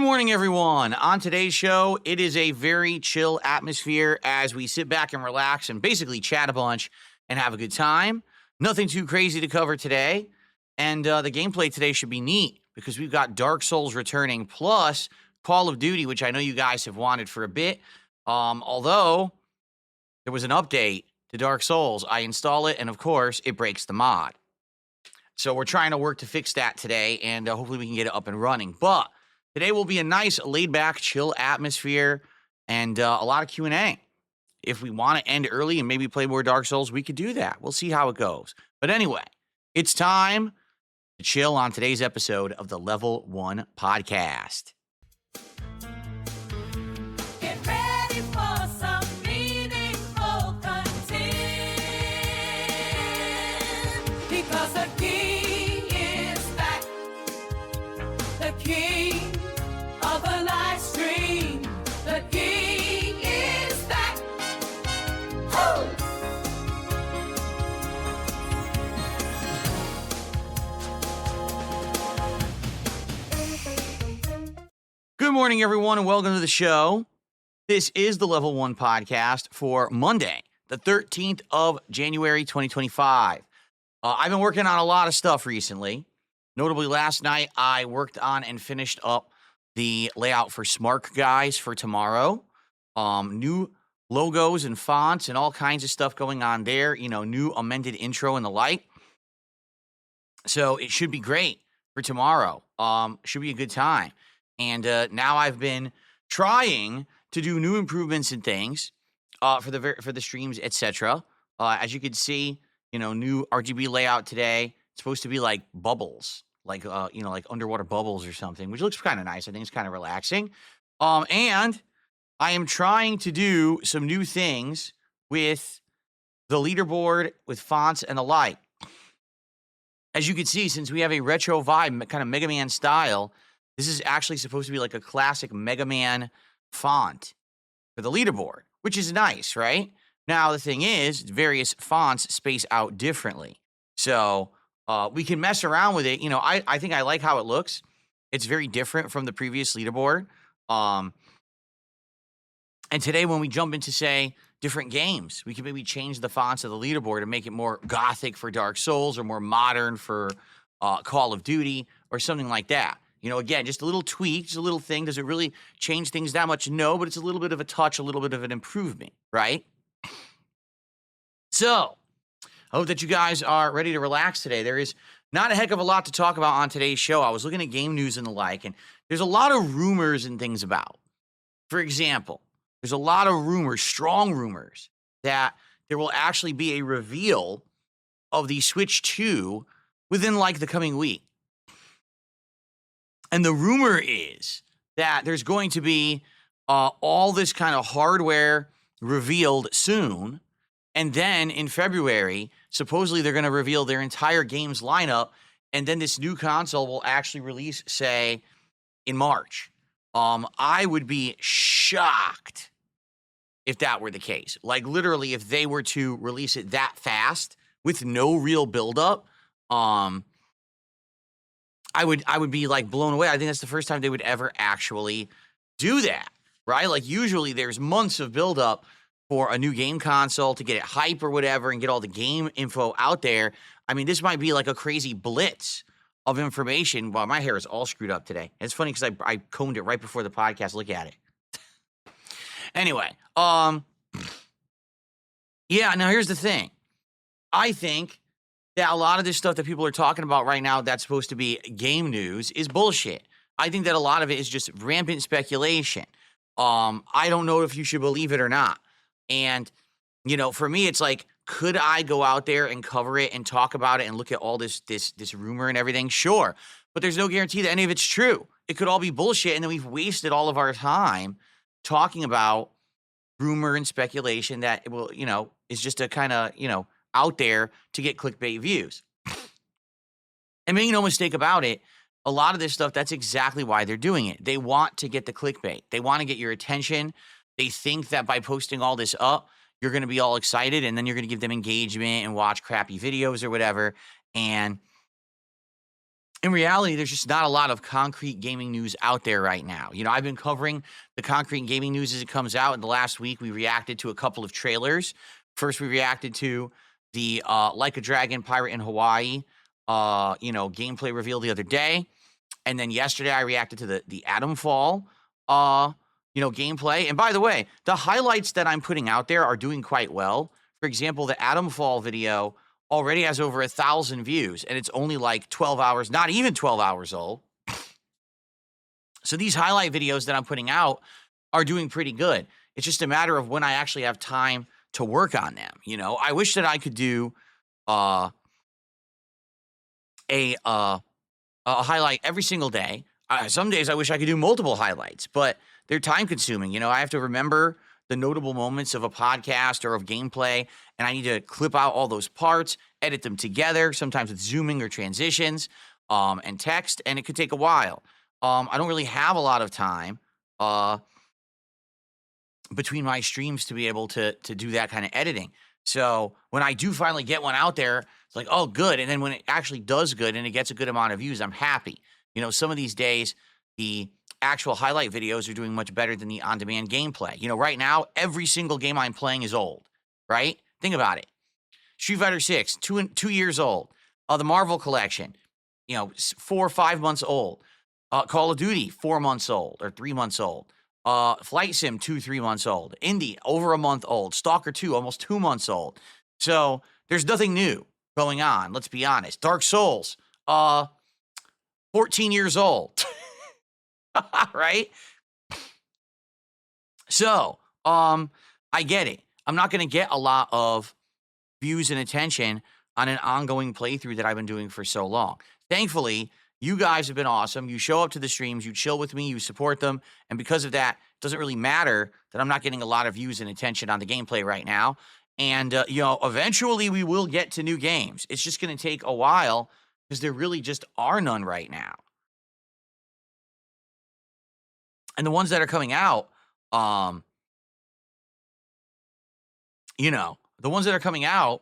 morning, everyone. On today's show, it is a very chill atmosphere as we sit back and relax and basically chat a bunch and have a good time. Nothing too crazy to cover today. And the gameplay today should be neat because we've got Dark Souls returning plus Call of Duty, which I know you guys have wanted for a bit. Although there was an update to Dark Souls. I install it, and of course, it breaks the mod. So we're trying to work to fix that today, and hopefully we can get it up and running. But today will be a nice, laid-back, chill atmosphere and a lot of Q&A. If we want to end early and maybe play more Dark Souls, we could do that. We'll see how it goes. But anyway, it's time to chill on today's episode of the Level 1 Podcast. Get ready for some meaningful content, because the king is back, the king of the live stream, the king is back. Woo! Good morning, everyone, and welcome to the show. This is the Level 1 Podcast for Monday, the 13th of January, 2025. I've been working on a lot of stuff recently. Notably, last night, I worked on and finished up the layout for Smart Guys for tomorrow. New logos and fonts and all kinds of stuff going on there. You know, new amended intro and the like. So it should be great for tomorrow. Should be a good time. And now I've been trying to do new improvements and things for the streams, etc. As you can see, you know, new RGB layout today. It's supposed to be like bubbles, like like underwater bubbles or something, which looks kind of nice. I think it's kind of relaxing. And I am trying to do some new things with the leaderboard, with fonts and the like. As you can see, since we have a retro vibe, kind of Mega Man style, this is actually supposed to be like a classic Mega Man font for the leaderboard, which is nice, right? Now, the thing is, various fonts space out differently. So we can mess around with it. You know, I think I like how it looks. It's very different from the previous leaderboard. And today when we jump into, say, different games, we can maybe change the fonts of the leaderboard and make it more gothic for Dark Souls or more modern for Call of Duty or something like that. You know, again, just a little tweak, just a little thing. Does it really change things that much? No, but it's a little bit of a touch, a little bit of an improvement, right? So, I hope that you guys are ready to relax today. There is not a heck of a lot to talk about on today's show. I was looking at game news and the like, and there's a lot of rumors and things about. For example, there's a lot of rumors, strong rumors, that there will actually be a reveal of the Switch 2 within, like, the coming week. And the rumor is that there's going to be all this kind of hardware revealed soon. And then in February, supposedly they're going to reveal their entire games lineup. And then this new console will actually release, say, in March. I would be shocked if that were the case. Like, literally, if they were to release it that fast with no real buildup, I would be like blown away. I think that's the first time they would ever actually do that, right? Like, usually there's months of buildup for a new game console to get it hype or whatever and get all the game info out there. I mean, this might be like a crazy blitz of information. Well, my hair is all screwed up today. It's funny because I combed it right before the podcast. Look at it. Anyway, yeah, now here's the thing. I think that a lot of this stuff that people are talking about right now that's supposed to be game news is bullshit. I think that a lot of it is just rampant speculation. I don't know if you should believe it or not. And, you know, for me, it's like, could I go out there and cover it and talk about it and look at all this rumor and everything? Sure. But there's no guarantee that any of it's true. It could all be bullshit, and then we've wasted all of our time talking about rumor and speculation that will, you know, is just a kind of, you know, out there to get clickbait views. And make no mistake about it, a lot of this stuff, that's exactly why they're doing it. They want to get the clickbait. They want to get your attention. They think that by posting all this up, you're going to be all excited, and then you're going to give them engagement and watch crappy videos or whatever. And in reality, there's just not a lot of concrete gaming news out there right now. I've been covering the concrete gaming news as it comes out. In the last week, we reacted to a couple of trailers. First, we reacted to the Like a Dragon Pirate in Hawaii, gameplay reveal the other day. And then yesterday, I reacted to the Atom Fall, gameplay. And by the way, the highlights that I'm putting out there are doing quite well. For example, the Atom Fall video already has over 1,000 views, and it's only like 12 hours, not even 12 hours old. So these highlight videos that I'm putting out are doing pretty good. It's just a matter of when I actually have time to work on them. I wish that I could do a highlight every single day. Some days I wish I could do multiple highlights, but they're time consuming. I have to remember the notable moments of a podcast or of gameplay, and I need to clip out all those parts, edit them together, sometimes with zooming or transitions, and text, and it could take a while. I don't really have a lot of time between my streams to be able to do that kind of editing. So when I do finally get one out there, it's like, oh, good. And then when it actually does good and it gets a good amount of views, I'm happy. Some of these days, the actual highlight videos are doing much better than the on-demand gameplay. Right now, every single game I'm playing is old, right? Think about it. Street Fighter 6, 2 years old. The Marvel Collection, 4 or 5 months old. Call of Duty, 4 months old or 3 months old. Flight Sim, 2-3 months old. Indie, over a month old. Stalker 2, almost 2 months old. So there's nothing new going on, let's be honest. Dark Souls, 14 years old. Right? So, I get it. I'm not going to get a lot of views and attention on an ongoing playthrough that I've been doing for so long. Thankfully, you guys have been awesome. You show up to the streams, you chill with me, you support them, and because of that, it doesn't really matter that I'm not getting a lot of views and attention on the gameplay right now. And, eventually we will get to new games. It's just going to take a while because there really just are none right now. And the ones that are coming out, the ones that are coming out,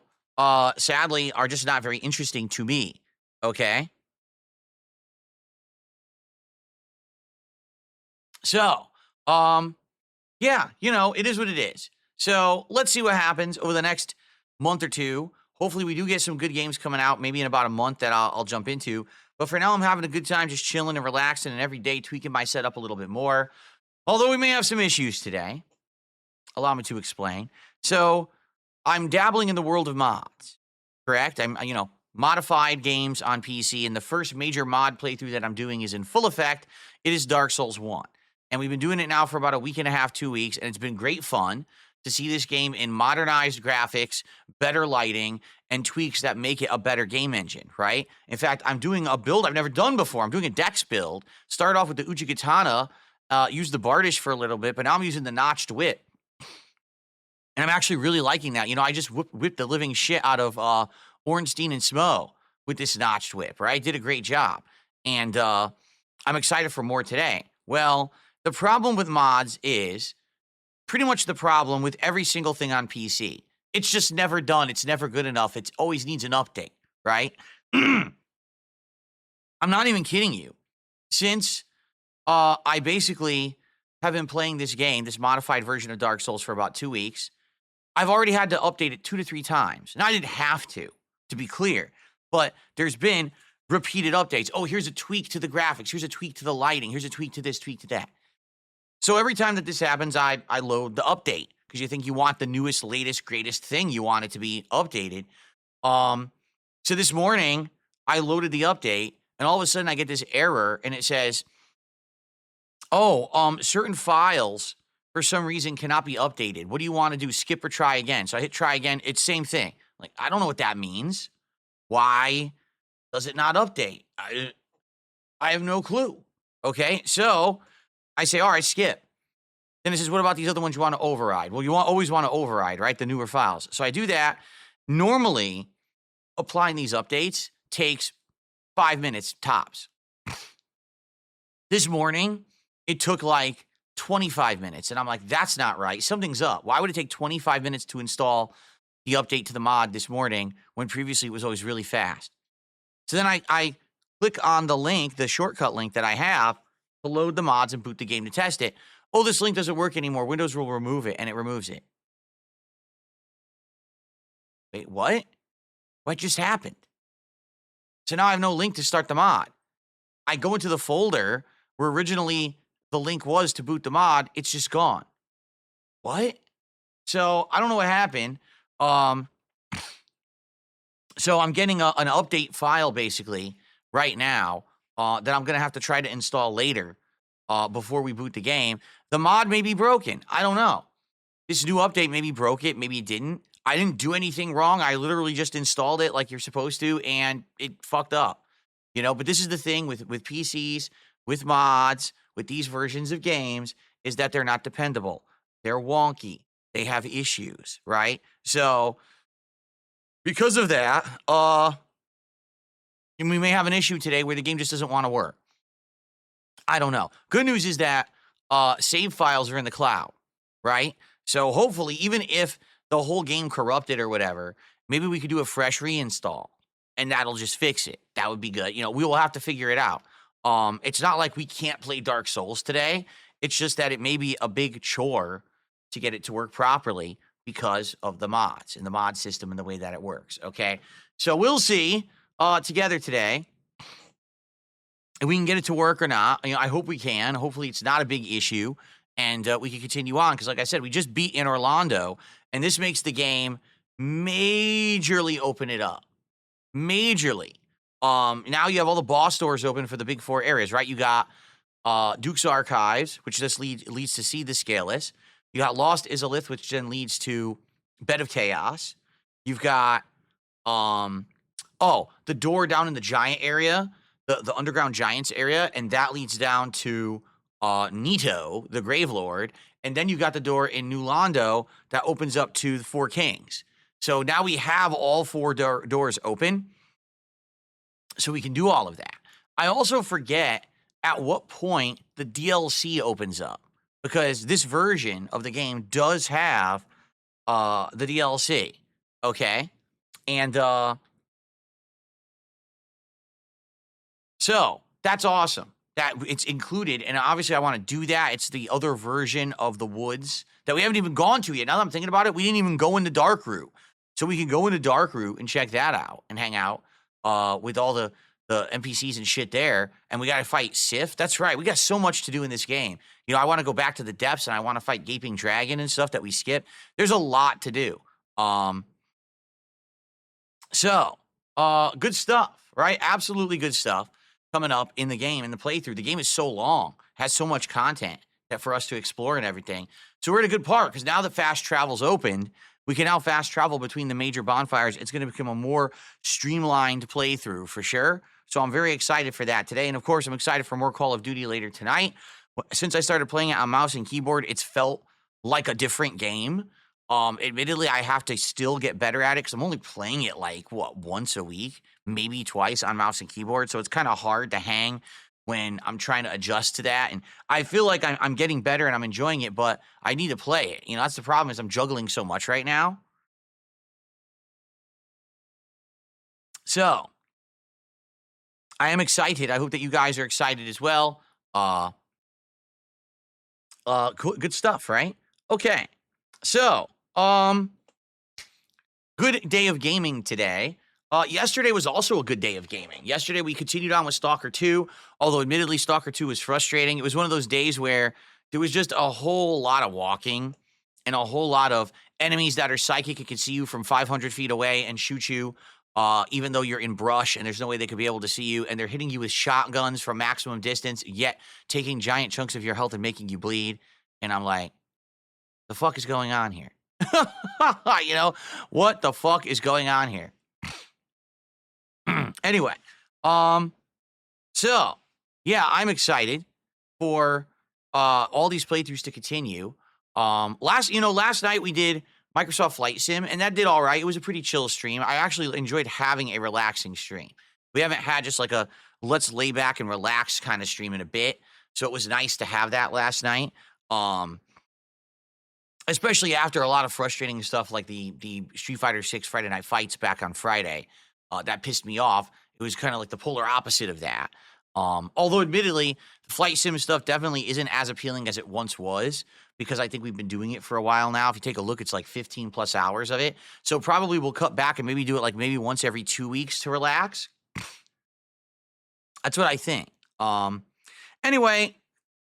sadly, are just not very interesting to me. Okay? So, yeah, it is what it is. So let's see what happens over the next month or two. Hopefully we do get some good games coming out, maybe in about a month that I'll jump into. But for now, I'm having a good time just chilling and relaxing and every day tweaking my setup a little bit more. Although we may have some issues today. Allow me to explain. So I'm dabbling in the world of mods, correct? I'm, modified games on PC, and the first major mod playthrough that I'm doing is in full effect. It is Dark Souls 1. And we've been doing it now for about a week and a half, 2 weeks, and it's been great fun to see this game in modernized graphics, better lighting, and tweaks that make it a better game engine, right? In fact, I'm doing a build I've never done before. I'm doing a dex build. Started off with the Uchigatana, used the Bardish for a little bit, but now I'm using the Notched Whip. And I'm actually really liking that. I just whipped the living shit out of Ornstein and Smo with this Notched Whip, right? Did a great job. And I'm excited for more today. Well, the problem with mods is pretty much the problem with every single thing on PC. It's just never done. It's never good enough. It always needs an update, right? I'm not even kidding you. Since I basically have been playing this game, this modified version of Dark Souls, for about 2 weeks, I've already had to update it 2 to 3 times. And I didn't have to be clear. But there's been repeated updates. Oh, here's a tweak to the graphics. Here's a tweak to the lighting. Here's a tweak to this, tweak to that. So every time that this happens, I load the update because you think you want the newest, latest, greatest thing. You want it to be updated. So this morning, I loaded the update, and all of a sudden I get this error, and it says, certain files for some reason cannot be updated. What do you want to do? Skip or try again? So I hit try again. It's same thing. Like, I don't know what that means. Why does it not update? I have no clue. Okay, so I say, all right, skip. Then it says, what about these other ones you want to override? Well, you always want to override, right? The newer files. So I do that. Normally, applying these updates takes 5 minutes tops. This morning, it took like 25 minutes. And I'm like, that's not right. Something's up. Why would it take 25 minutes to install the update to the mod this morning when previously it was always really fast? So then I click on the link, the shortcut link that I have to load the mods and boot the game to test it. Oh, this link doesn't work anymore. Windows will remove it, and it removes it. Wait, what? What just happened? So now I have no link to start the mod. I go into the folder where originally the link was to boot the mod. It's just gone. What? So I don't know what happened. So I'm getting an update file basically right now that I'm going to have to try to install later before we boot the game. The mod may be broken. I don't know. This new update maybe broke it. Maybe it didn't. I didn't do anything wrong. I literally just installed it like you're supposed to, and it fucked up. But this is the thing with PCs, with mods, with these versions of games, is that they're not dependable. They're wonky. They have issues, right? So because of that, we may have an issue today where the game just doesn't want to work. I don't know. Good news is that save files are in the cloud, right? So hopefully, even if the whole game corrupted or whatever, maybe we could do a fresh reinstall and that'll just fix it. That would be good. We will have to figure it out. It's not like we can't play Dark Souls today. It's just that it may be a big chore to get it to work properly because of the mods and the mod system and the way that it works. Okay. So we'll see together today if we can get it to work or not. I hope we can. Hopefully it's not a big issue and we can continue on. Cause like I said, we just beat in Orlando and this makes the game majorly open it up. Majorly. Now you have all the boss doors open for the big 4 areas, right? You got Duke's Archives, which just leads to See the Scaleless. You got Lost Izalith, which then leads to Bed of Chaos. You've got the door down in the giant area, the underground giants area, and that leads down to Nito, the Gravelord. And then you got the door in New Londo that opens up to the 4 Kings. So now we have all 4 doors open, so we can do all of that. I also forget at what point the DLC opens up, because this version of the game does have the DLC, okay? And so that's awesome that it's included, and obviously I want to do that. It's the other version of the woods that we haven't even gone to yet. Now that I'm thinking about it, we didn't even go into Dark Root. So we can go into Dark Root and check that out and hang out with all the NPCs and shit there. And we got to fight Sif. That's right. We got so much to do in this game. I want to go back to the depths and I want to fight Gaping Dragon and stuff that we skipped. There's a lot to do. So good stuff, right? Absolutely good stuff coming up in the game, in the playthrough. The game is so long, has so much content that for us to explore and everything. So we're in a good part because now that fast travel's opened, we can now fast travel between the major bonfires. It's going to become a more streamlined playthrough for sure. So I'm very excited for that today. And of course, I'm excited for more Call of Duty later tonight. Since I started playing it on mouse and keyboard, it's felt like a different game. Admittedly, I have to still get better at it because I'm only playing it once a week, maybe twice on mouse and keyboard. So it's kind of hard to hang when I'm trying to adjust to that. And I feel like I'm getting better and I'm enjoying it, but I need to play it. That's the problem, is I'm juggling so much right now. So I am excited. I hope that you guys are excited as well. Cool, good stuff, right? Okay. So, good day of gaming today. Yesterday was also a good day of gaming. Yesterday, we continued on with Stalker 2, although admittedly, Stalker 2 was frustrating. It was one of those days where there was just a whole lot of walking and a whole lot of enemies that are psychic and can see you from 500 feet away and shoot you, even though you're in brush and there's no way they could be able to see you. And they're hitting you with shotguns from maximum distance, yet taking giant chunks of your health and making you bleed. And I'm like, the fuck is going on here? What the fuck is going on here? Anyway, so yeah, I'm excited for all these playthroughs to continue. Last night we did Microsoft Flight Sim, and that did all right. It was a pretty chill stream. I actually enjoyed having a relaxing stream. We haven't had just like a let's lay back and relax kind of stream in a bit, so it was nice to have that last night. Especially after a lot of frustrating stuff like the Street Fighter 6 Friday Night Fights back on Friday. That pissed me off. It was kind of like the polar opposite of that. Although admittedly, the flight sim stuff definitely isn't as appealing as it once was, because I think we've been doing it for a while now. If you take a look, it's like 15 plus hours of it. So probably we'll cut back and maybe do it like maybe once every 2 weeks to relax. That's what I think. Anyway,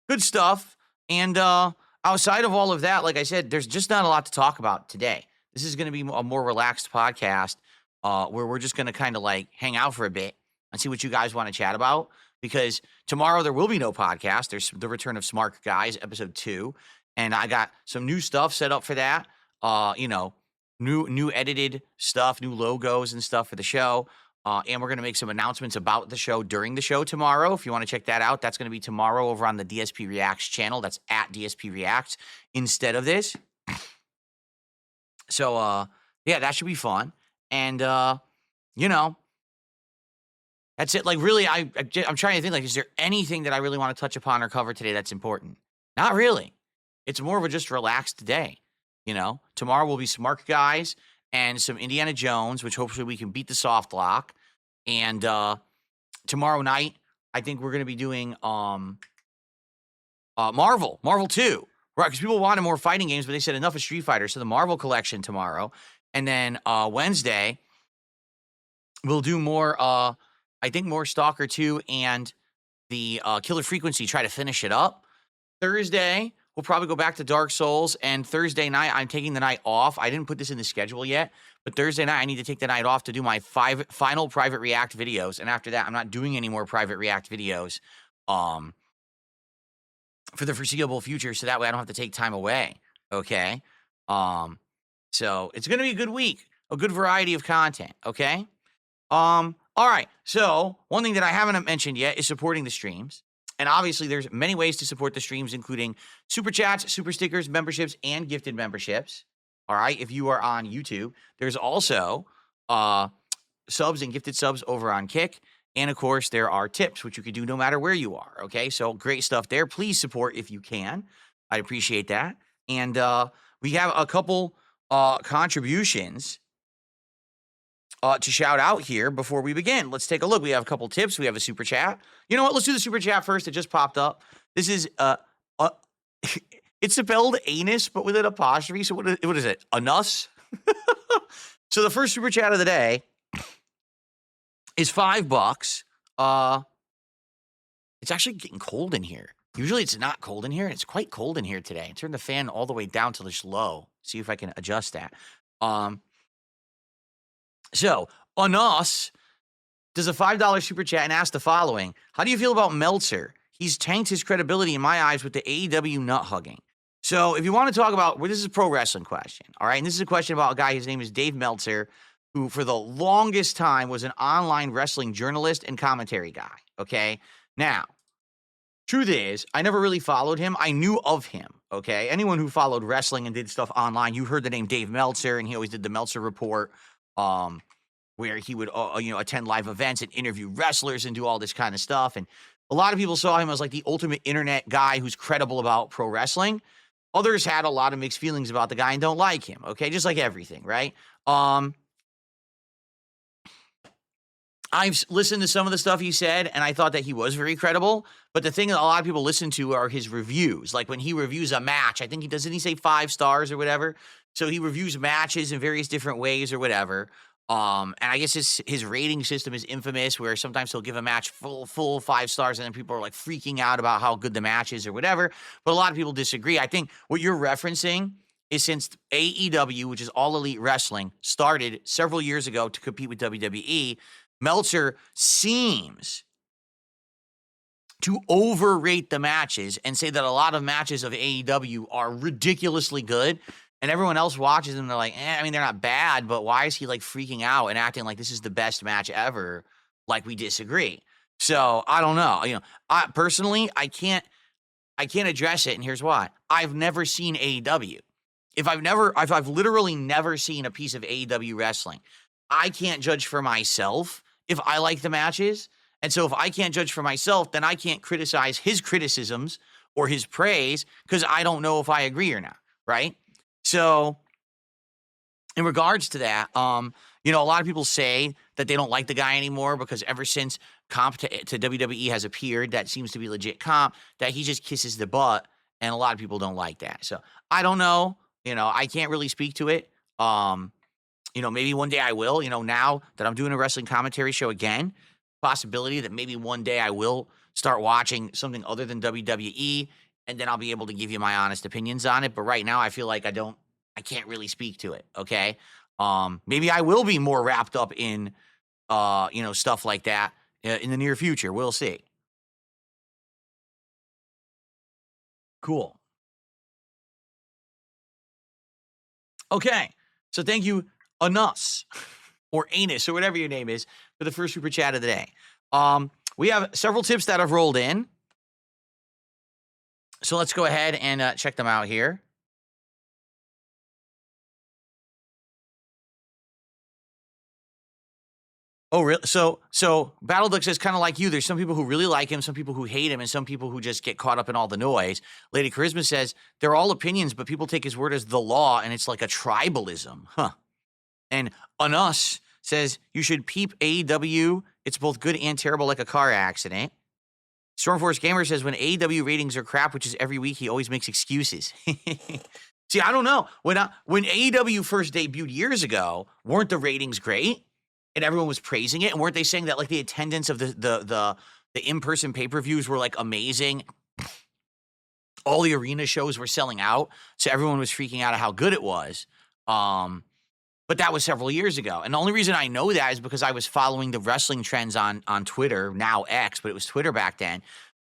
good stuff. And outside of all of that, like I said, there's just not a lot to talk about today. This is going to be a more relaxed podcast where we're just going to kind of like hang out for a bit and see what you guys want to chat about. Because tomorrow there will be no podcast. There's the return of Smart Guys, episode 2. And I got some new stuff set up for that. New edited stuff, new logos and stuff for the show. And we're going to make some announcements about the show during the show tomorrow. If you want to check that out, that's going to be tomorrow over on the DSP Reacts channel. That's at DSP Reacts instead of this. So, yeah, that should be fun. And, that's it. Like, really, I'm trying to think, like, is there anything that I really want to touch upon or cover today that's important? Not really. It's more of a just relaxed day. Tomorrow will be Smart Guys and some Indiana Jones, which hopefully we can beat the soft lock. And tomorrow night, I think we're going to be doing Marvel 2. Right, because people wanted more fighting games, but they said enough of Street Fighter. So the Marvel collection tomorrow. And then Wednesday, we'll do more, more Stalker 2 and the Killer Frequency, try to finish it up. Thursday, we'll probably go back to Dark Souls. And Thursday night, I'm taking the night off. I didn't put this in the schedule yet, but Thursday night, I need to take the night off to do my final private React videos. And after that, I'm not doing any more private React videos for the foreseeable future, so that way I don't have to take time away, okay? So it's going to be a good week, a good variety of content, okay? All right, so one thing that I haven't mentioned yet is supporting the streams. And obviously, there's many ways to support the streams, including super chats, super stickers, memberships, and gifted memberships. All right, if you are on YouTube, there's also subs and gifted subs over on Kick. And of course, there are tips, which you can do no matter where you are. Okay, so great stuff there. Please support if you can. I'd appreciate that. And we have a couple contributions to shout out here before we begin. Let's take a look. We have a couple tips. We have a super chat. You know what? Let's do the super chat first. It just popped up. This is it's spelled anus, but with an apostrophe. So what is it? Anus? So the first super chat of the day is $5. It's actually getting cold in here. Usually it's not cold in here, and it's quite cold in here today. I turned the fan all the way down to this low. See if I can adjust that. So, Anas does a $5 super chat and asks the following. How do you feel about Meltzer? He's tanked his credibility in my eyes with the AEW nut hugging. So, if you want to talk about, well, this is a pro wrestling question, all right? And this is a question about a guy, his name is Dave Meltzer, who for the longest time was an online wrestling journalist and commentary guy, okay? Now, truth is, I never really followed him. I knew of him, okay? Anyone who followed wrestling and did stuff online, you heard the name Dave Meltzer, and he always did the Meltzer Report, where he would, attend live events and interview wrestlers and do all this kind of stuff. And a lot of people saw him as like the ultimate internet guy who's credible about pro wrestling. Others had a lot of mixed feelings about the guy and don't like him, okay? Just like everything, right? I've listened to some of the stuff he said, and I thought that he was very credible. But the thing that a lot of people listen to are his reviews. Like when he reviews a match, I think didn't he say 5 stars or whatever? So he reviews matches in various different ways or whatever. And I guess his rating system is infamous, where sometimes he'll give a match full 5 stars, and then people are like freaking out about how good the match is or whatever. But a lot of people disagree. I think what you're referencing is since AEW, which is All Elite Wrestling, started several years ago to compete with WWE, Meltzer seems to overrate the matches and say that a lot of matches of AEW are ridiculously good. And everyone else watches them, they're like, they're not bad, but why is he like freaking out and acting like this is the best match ever? Like we disagree. So I don't know. I personally, I can't address it, and here's why. I've never seen AEW. If I've literally never seen a piece of AEW wrestling, I can't judge for myself if I like the matches. And so if I can't judge for myself, then I can't criticize his criticisms or his praise because I don't know if I agree or not, right? So in regards to that, a lot of people say that they don't like the guy anymore because ever since comp to WWE has appeared, that seems to be legit comp, that he just kisses the butt, and a lot of people don't like that. So I don't know. I can't really speak to it. Maybe one day I will. Now that I'm doing a wrestling commentary show again, possibility that maybe one day I will start watching something other than WWE, and then I'll be able to give you my honest opinions on it. But right now, I feel like I can't really speak to it. Okay. Maybe I will be more wrapped up in, stuff like that in the near future. We'll see. Cool. Okay. So thank you, Anus or Anus or whatever your name is, for the first super chat of the day. We have several tips that have rolled in. So let's go ahead and check them out here. Oh, really? So Battleduck says, kind of like you, there's some people who really like him, some people who hate him, and some people who just get caught up in all the noise. Lady Charisma says, they're all opinions, but people take his word as the law, and it's like a tribalism. Huh. And Anus says, you should peep AEW. It's both good and terrible, like a car accident. Stormforce Gamer says, when AEW ratings are crap, which is every week, he always makes excuses. See, I don't know. When AEW first debuted years ago, weren't the ratings great? And everyone was praising it, and weren't they saying that like the attendance of the in-person pay-per-views were like amazing? All the arena shows were selling out, so everyone was freaking out at how good it was. But that was several years ago, and the only reason I know that is because I was following the wrestling trends on Twitter, now X, but it was Twitter back then.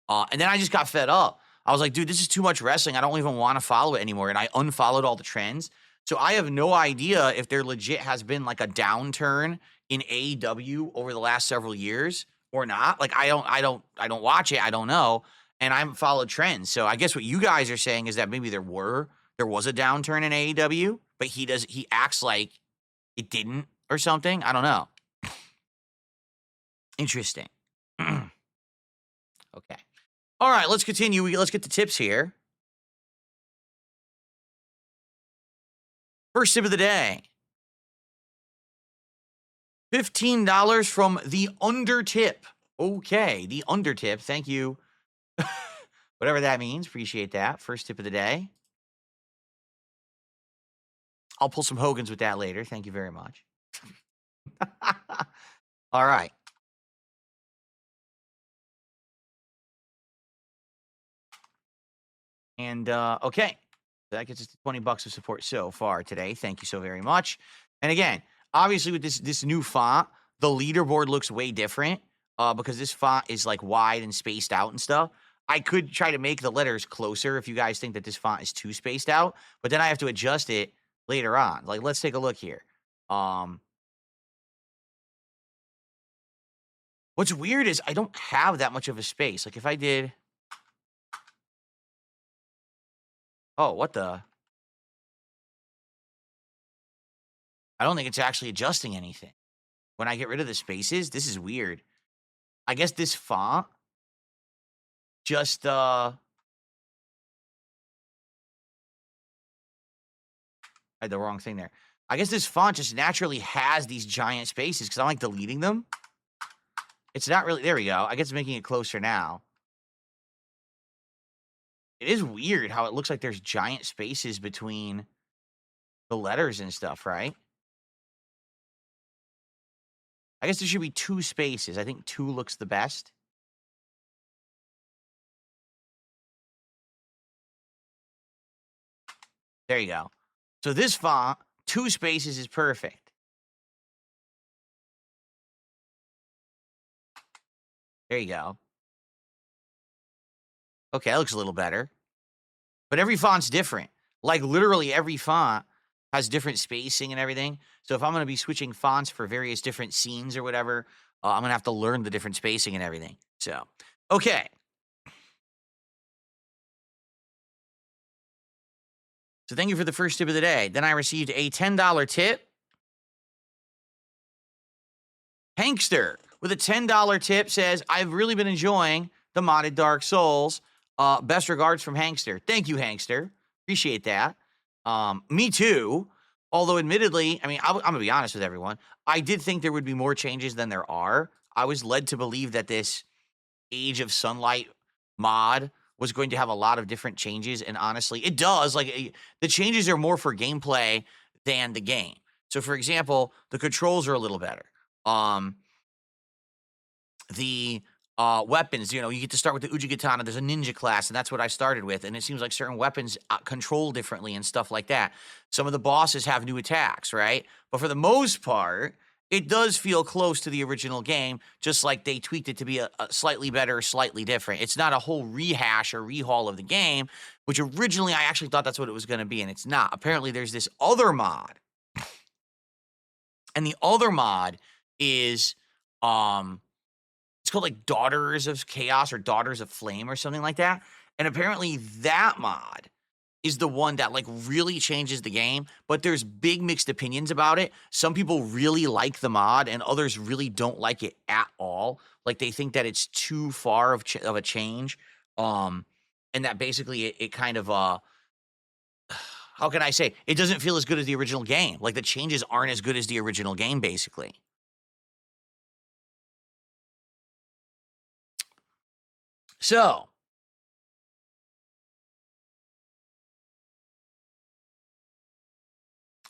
And then I just got fed up. I was like, dude, this is too much wrestling. I don't even want to follow it anymore, and I unfollowed all the trends. So I have no idea if there legit has been like a downturn in AEW over the last several years or not. Like I don't watch it. I don't know. And I haven't followed trends. So I guess what you guys are saying is that maybe there was a downturn in AEW, but he acts like it didn't or something. I don't know. Interesting. Okay. All right, let's continue. Let's get the tips here. First tip of the day. $15 from the undertip. Okay, the undertip. Thank you. Whatever that means. Appreciate that. First tip of the day. I'll pull some Hogans with that later. Thank you very much. All right. And okay. That gets us to $20 of support so far today. Thank you so very much. And again, obviously with this new font, the leaderboard looks way different because this font is like wide and spaced out and stuff. I could try to make the letters closer if you guys think that this font is too spaced out, but then I have to adjust it later on. Like, let's take a look here. What's weird is I don't have that much of a space. Like if I did... Oh, what the... I don't think it's actually adjusting anything. When I get rid of the spaces, this is weird. I guess this font just... I had the wrong thing there. I guess this font just naturally has these giant spaces because I'm like deleting them. It's not really... There we go. I guess it's making it closer now. It is weird how it looks like there's giant spaces between the letters and stuff, right? I guess there should be 2 spaces. I think 2 looks the best. There you go. So this font, 2 spaces is perfect. There you go. Okay, that looks a little better. But every font's different. Like, literally every font has different spacing and everything. So if I'm going to be switching fonts for various different scenes or whatever, I'm going to have to learn the different spacing and everything. So, okay. So thank you for the first tip of the day. Then I received a $10 tip. Hankster with a $10 tip says, I've really been enjoying the modded Dark Souls. Best regards from Hankster. Thank you, Hankster. Appreciate that. Me too. Although, admittedly, I mean, I'm going to be honest with everyone. I did think there would be more changes than there are. I was led to believe that this Age of Sunlight mod was going to have a lot of different changes, and honestly, it does. Like, the changes are more for gameplay than the game. So, for example, the controls are a little better. The weapons, you get to start with the Ujigatana. There's a ninja class, and that's what I started with. And it seems like certain weapons control differently and stuff like that. Some of the bosses have new attacks, right? But for the most part, it does feel close to the original game, just like they tweaked it to be a slightly better, slightly different. It's not a whole rehash or rehaul of the game, which originally I actually thought that's what it was going to be, and it's not. Apparently, there's this other mod, and the other mod is it's called like Daughters of Chaos or Daughters of Flame or something like that. And apparently that mod is the one that like really changes the game, but there's big mixed opinions about it. Some people really like the mod and others really don't like it at all. Like they think that it's too far of a change. And that basically it kind of how can I say? It doesn't feel as good as the original game. Like the changes aren't as good as the original game basically. So,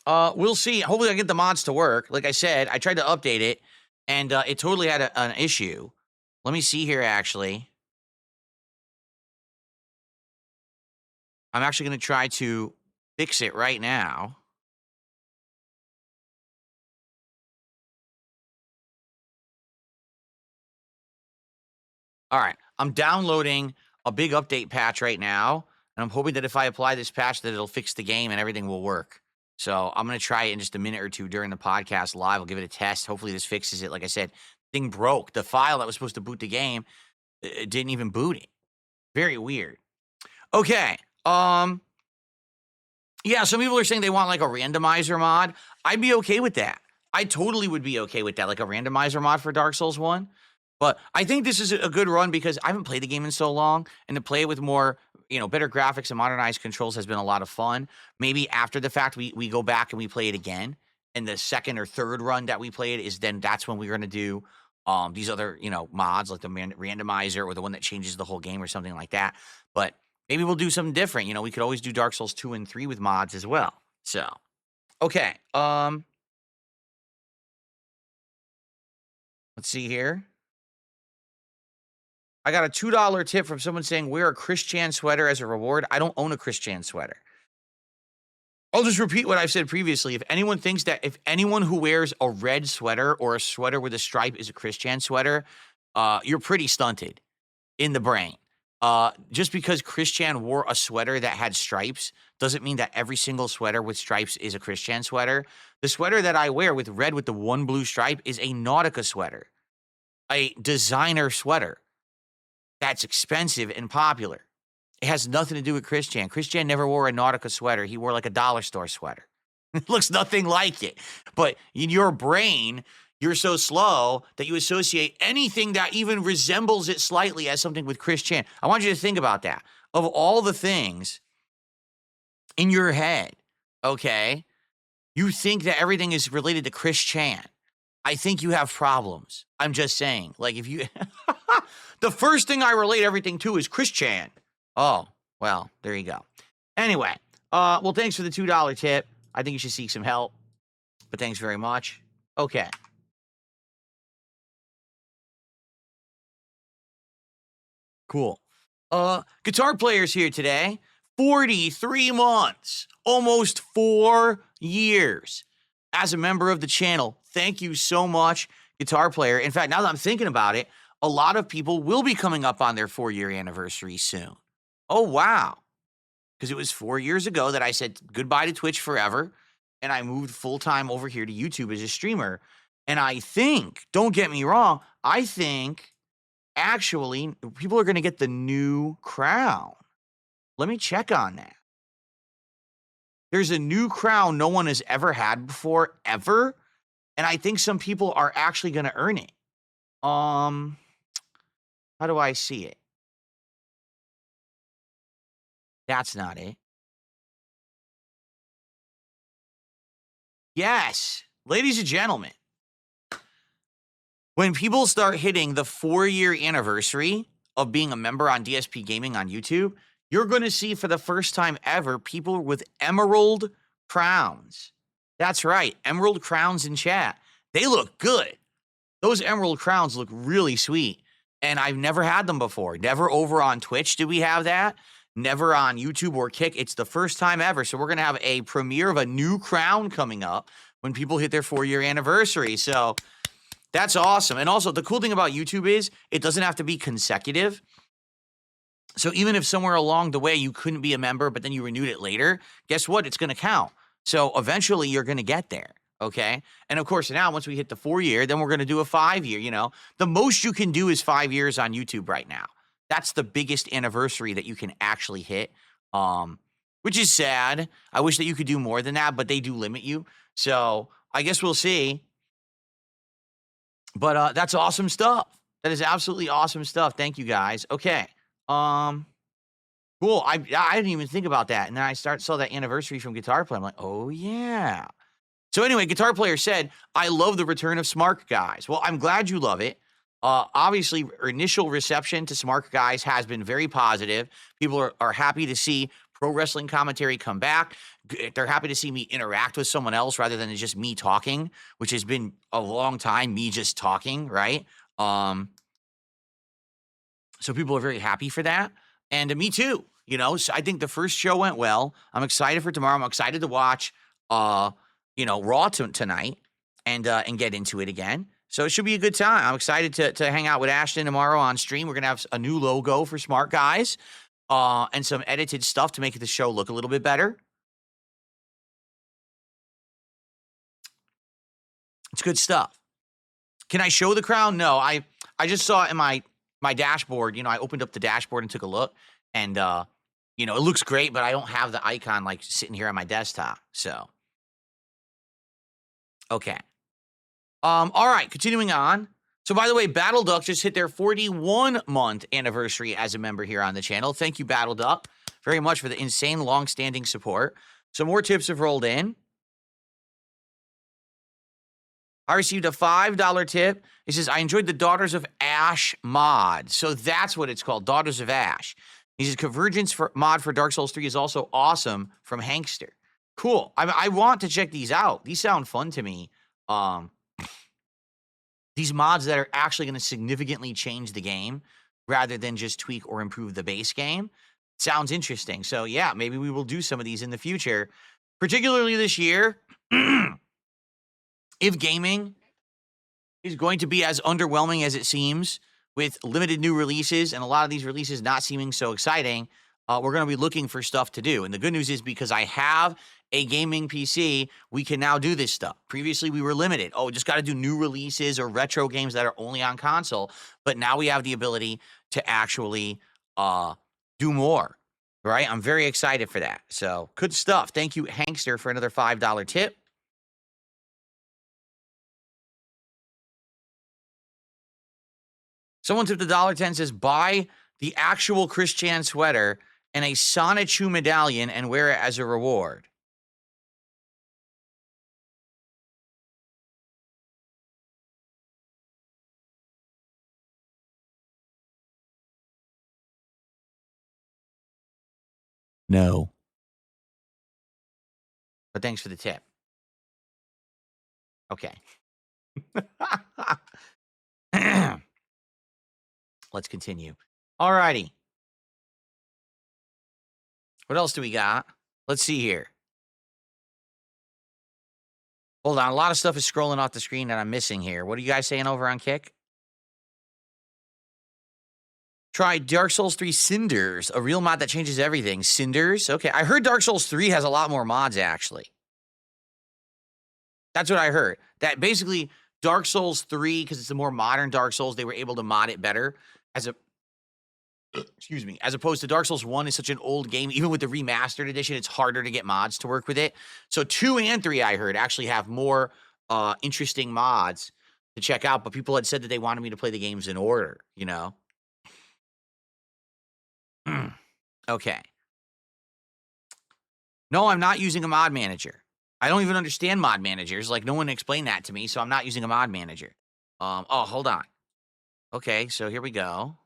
we'll see. Hopefully, I get the mods to work. Like I said, I tried to update it, and it totally had an issue. Let me see here, actually. I'm actually going to try to fix it right now. All right. I'm downloading a big update patch right now, and I'm hoping that if I apply this patch that it'll fix the game and everything will work. So I'm going to try it in just a minute or two during the podcast live. I'll give it a test. Hopefully this fixes it. Like I said, thing broke. The file that was supposed to boot the game, it didn't even boot it. Very weird. Okay. Yeah, some people are saying they want like a randomizer mod. I'd be okay with that. I totally would be okay with that, like a randomizer mod for Dark Souls 1. But I think this is a good run because I haven't played the game in so long, and to play it with more, better graphics and modernized controls has been a lot of fun. Maybe after the fact, we go back and we play it again. And the second or third run that we played is then that's when we're going to do these other, mods like the randomizer or the one that changes the whole game or something like that. But maybe we'll do something different. We could always do Dark Souls 2 and 3 with mods as well. So, okay. Let's see here. I got a $2 tip from someone saying, wear a Christian sweater as a reward. I don't own a Christian sweater. I'll just repeat what I've said previously. If anyone thinks that if anyone who wears a red sweater or a sweater with a stripe is a Christian sweater, you're pretty stunted in the brain. Just because Christian wore a sweater that had stripes doesn't mean that every single sweater with stripes is a Christian sweater. The sweater that I wear with red with the one blue stripe is a Nautica sweater, a designer sweater that's expensive and popular. It has nothing to do with Christian. Christian never wore a Nautica sweater. He wore like a dollar store sweater. It looks nothing like it. But in your brain, you're so slow that you associate anything that even resembles it slightly as something with Christian. I want you to think about that. Of all the things in your head, okay, you think that everything is related to Christian. I think you have problems. I'm just saying. Like if you, the first thing I relate everything to is Christian. Oh, well, there you go. Anyway, well, thanks for the $2 tip. I think you should seek some help, but thanks very much. Okay. Cool. Guitar players here today. 43 months, almost 4 years as a member of the channel. Thank you so much, guitar player. In fact, now that I'm thinking about it, a lot of people will be coming up on their 4-year anniversary soon. Oh, wow. Because it was 4 years ago that I said goodbye to Twitch forever, and I moved full-time over here to YouTube as a streamer. And I think, don't get me wrong, I think actually people are going to get the new crown. Let me check on that. There's a new crown no one has ever had before, ever. And I think some people are actually going to earn it. How do I see it? That's not it. Yes, ladies and gentlemen, when people start hitting the 4-year anniversary of being a member on DSP Gaming on YouTube, you're going to see for the first time ever people with emerald crowns. That's right, emerald crowns in chat. They look good. Those emerald crowns look really sweet. And I've never had them before. Never over on Twitch did we have that. Never on YouTube or Kick. It's the first time ever. So we're going to have a premiere of a new crown coming up when people hit their 4-year anniversary. So that's awesome. And also, the cool thing about YouTube is it doesn't have to be consecutive. So even if somewhere along the way you couldn't be a member, but then you renewed it later, guess what? It's going to count. So eventually you're going to get there. Okay. And of course, now once we hit the 4-year, then we're going to do a 5-year. You know, the most you can do is 5 years on YouTube right now. That's the biggest anniversary that you can actually hit, which is sad. I wish that you could do more than that, but they do limit you. So I guess we'll see. But that's awesome stuff. That is absolutely awesome stuff. Thank you guys. Okay. Cool. I didn't even think about that. And then I saw that anniversary from Guitar Play. I'm like, oh yeah. So anyway, Guitar Player said, I love the return of Smart Guys. Well, I'm glad you love it. Obviously, initial reception to Smart Guys has been very positive. People are happy to see pro wrestling commentary come back. They're happy to see me interact with someone else rather than just me talking, which has been a long time, me just talking, right? So people are very happy for that. And me too, you know. So I think the first show went well. I'm excited for tomorrow. I'm excited to watch, Raw tonight and get into it again. So it should be a good time. I'm excited to hang out with Ashton tomorrow on stream. We're going to have a new logo for Smart Guys and some edited stuff to make the show look a little bit better. It's good stuff. Can I show the crown? No, I just saw it in my dashboard. You know, I opened up the dashboard and took a look, and it looks great, but I don't have the icon like sitting here on my desktop. So, okay. All right, continuing on. So, by the way, Battle Duck just hit their 41-month anniversary as a member here on the channel. Thank you, Battle Duck, very much for the insane long-standing support. Some more tips have rolled in. I received a $5 tip. It says, I enjoyed the Daughters of Ash mod. So that's what it's called, Daughters of Ash. He says, Convergence mod for Dark Souls 3 is also awesome from Hankster. Cool. I want to check these out. These sound fun to me. These mods that are actually going to significantly change the game rather than just tweak or improve the base game. Sounds interesting. So yeah, maybe we will do some of these in the future, particularly this year. If gaming is going to be as underwhelming as it seems with limited new releases and a lot of these releases not seeming so exciting, we're going to be looking for stuff to do. And the good news is because I have a gaming PC, we can now do this stuff. Previously, we were limited. Oh, just got to do new releases or retro games that are only on console. But now we have the ability to actually do more, right? I'm very excited for that. So good stuff. Thank you, Hankster, for another $5 tip. Someone tipped $1.10, says, buy the actual Christian sweater and a Sonichu medallion and wear it as a reward. No. But thanks for the tip. Okay. Let's continue. All righty. What else do we got? Let's see here. Hold on. A lot of stuff is scrolling off the screen that I'm missing here. What are you guys saying over on Kick? Try Dark Souls 3 Cinders, a real mod that changes everything. Cinders? Okay. I heard Dark Souls 3 has a lot more mods, actually. That's what I heard. That basically Dark Souls 3, because it's a more modern Dark Souls, they were able to mod it better as opposed to Dark Souls 1 is such an old game. Even with the remastered edition, it's harder to get mods to work with it. So 2 and 3, I heard, actually have more interesting mods to check out. But people had said that they wanted me to play the games in order, you know? Okay. No, I'm not using a mod manager. I don't even understand mod managers. Like, no one explained that to me, so I'm not using a mod manager. Oh, hold on. Okay, so here we go.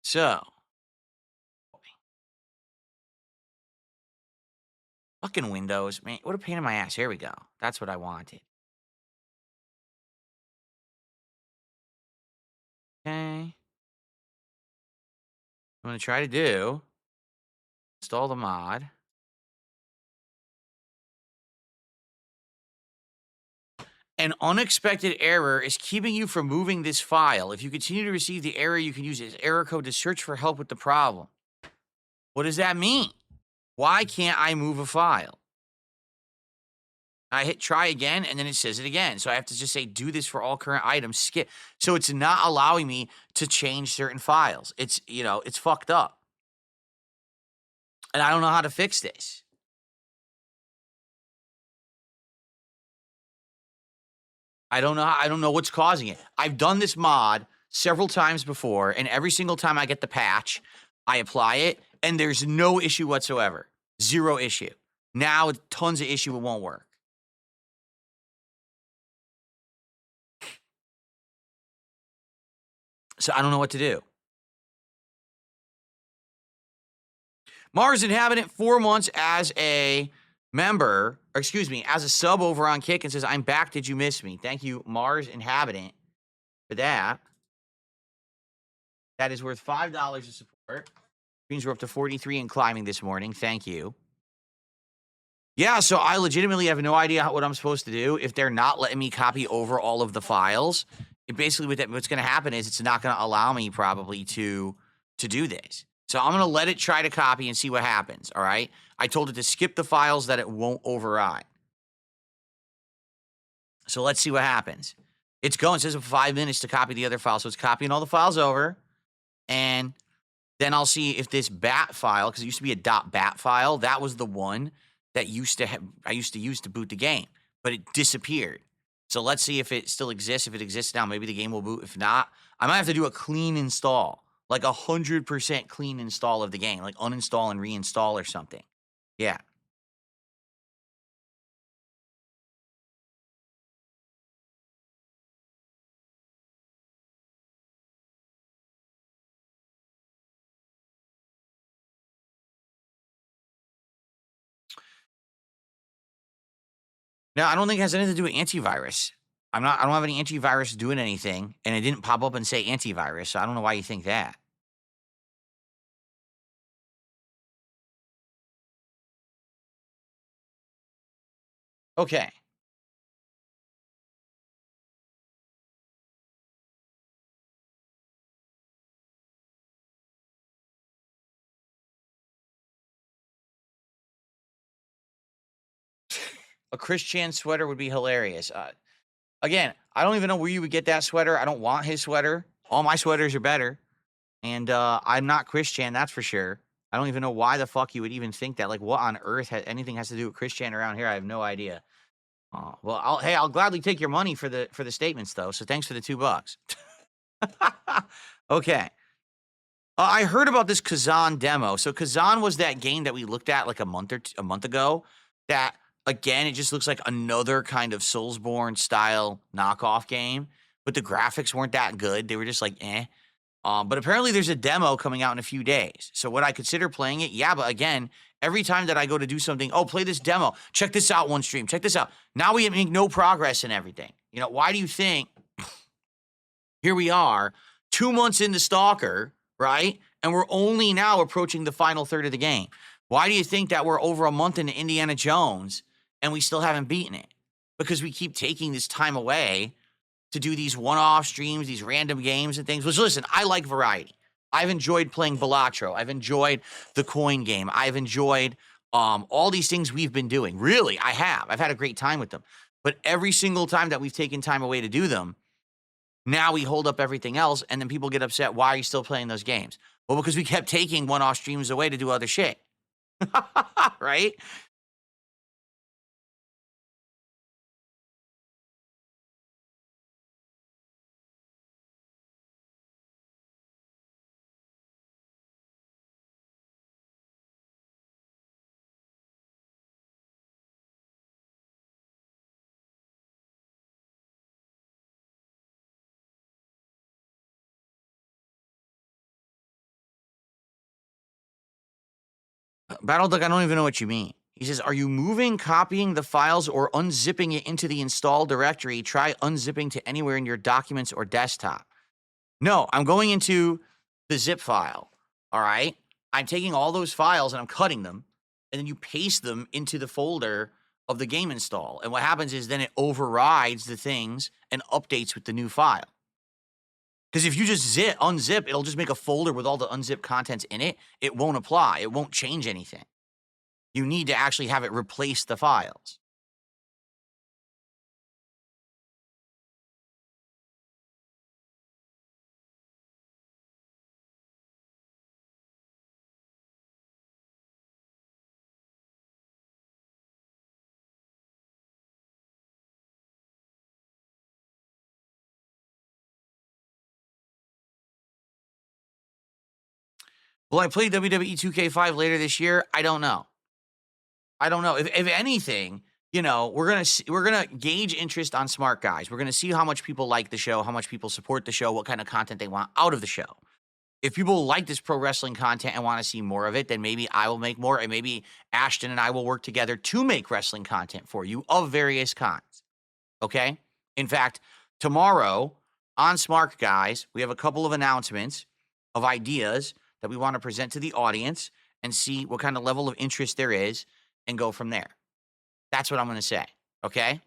So, fucking Windows, man, what a pain in my ass. Here we go. That's what I wanted. Okay. I'm going to try to install the mod. An unexpected error is keeping you from moving this file. If you continue to receive the error, you can use this error code to search for help with the problem. What does that mean? Why can't I move a file? I hit try again, and then it says it again. So I have to just say, do this for all current items, skip. So it's not allowing me to change certain files. It's, it's fucked up. And I don't know how to fix this. I don't know what's causing it. I've done this mod several times before, and every single time I get the patch, I apply it, and there's no issue whatsoever. Zero issue. Now, tons of issue, it won't work. So I don't know what to do. Mars Inhabitant, 4 months as a member, or excuse me, as a sub over on Kick, and says, I'm back. Did you miss me? Thank you, Mars Inhabitant, for that. That is worth $5 of support. Means we're up to 43 and climbing this morning. Thank you. Yeah, so I legitimately have no idea what I'm supposed to do. If they're not letting me copy over all of the files, basically what's going to happen is it's not going to allow me probably to do this. So I'm going to let it try to copy and see what happens, all right? I told it to skip the files that it won't override. So let's see what happens. It's going. It says 5 minutes to copy the other file. So it's copying all the files over, and then I'll see if this bat file, because it used to be a .bat file, that was the one that I used to use to boot the game, but it disappeared. So let's see if it still exists. If it exists now, maybe the game will boot. If not, I might have to do a clean install, like 100% clean install of the game, like uninstall and reinstall or something. Yeah. No, I don't think it has anything to do with antivirus. I don't have any antivirus doing anything, and it didn't pop up and say antivirus, so I don't know why you think that. Okay. A Chris Chan sweater would be hilarious. Again, I don't even know where you would get that sweater. I don't want his sweater. All my sweaters are better. And I'm not Chris Chan, that's for sure. I don't even know why the fuck you would even think that. Like, what on earth anything has to do with Chris Chan around here? I have no idea. Well, I'll gladly take your money for the statements though. So thanks for the $2. Okay. I heard about this Kazan demo. So Kazan was that game that we looked at like a month ago. That again, it just looks like another kind of Soulsborne style knockoff game, but the graphics weren't that good. They were just like eh. But apparently there's a demo coming out in a few days. So would I consider playing it? Yeah, but again, every time that I go to do something, oh, play this demo. Check this out one stream. Check this out. Now we make no progress in everything. Why do you think here we are 2 months into Stalker, right? And we're only now approaching the final third of the game. Why do you think that we're over a month into Indiana Jones and we still haven't beaten it? Because we keep taking this time away to do these one-off streams, these random games and things. Which, listen, I like variety. I've enjoyed playing Balatro. I've enjoyed the coin game. I've enjoyed all these things we've been doing. Really, I have. I've had a great time with them. But every single time that we've taken time away to do them, now we hold up everything else, and then people get upset. Why are you still playing those games? Well, because we kept taking one-off streams away to do other shit. Right? Battleduck, I don't even know what you mean. He says, are you moving, copying the files, or unzipping it into the install directory? Try unzipping to anywhere in your documents or desktop. No, I'm going into the zip file. All right. I'm taking all those files and I'm cutting them, and then you paste them into the folder of the game install. And what happens is then it overrides the things and updates with the new file. Because if you just unzip, it'll just make a folder with all the unzipped contents in it. It won't apply. It won't change anything. You need to actually have it replace the files. Will I play WWE 2K5 later this year? I don't know. If anything, we're gonna gauge interest on Smart Guys. We're gonna see how much people like the show, how much people support the show, what kind of content they want out of the show. If people like this pro wrestling content and want to see more of it, then maybe I will make more, and maybe Ashton and I will work together to make wrestling content for you of various kinds. Okay? In fact, tomorrow on Smart Guys, we have a couple of announcements of ideas that we want to present to the audience and see what kind of level of interest there is and go from there. That's what I'm going to say. Okay?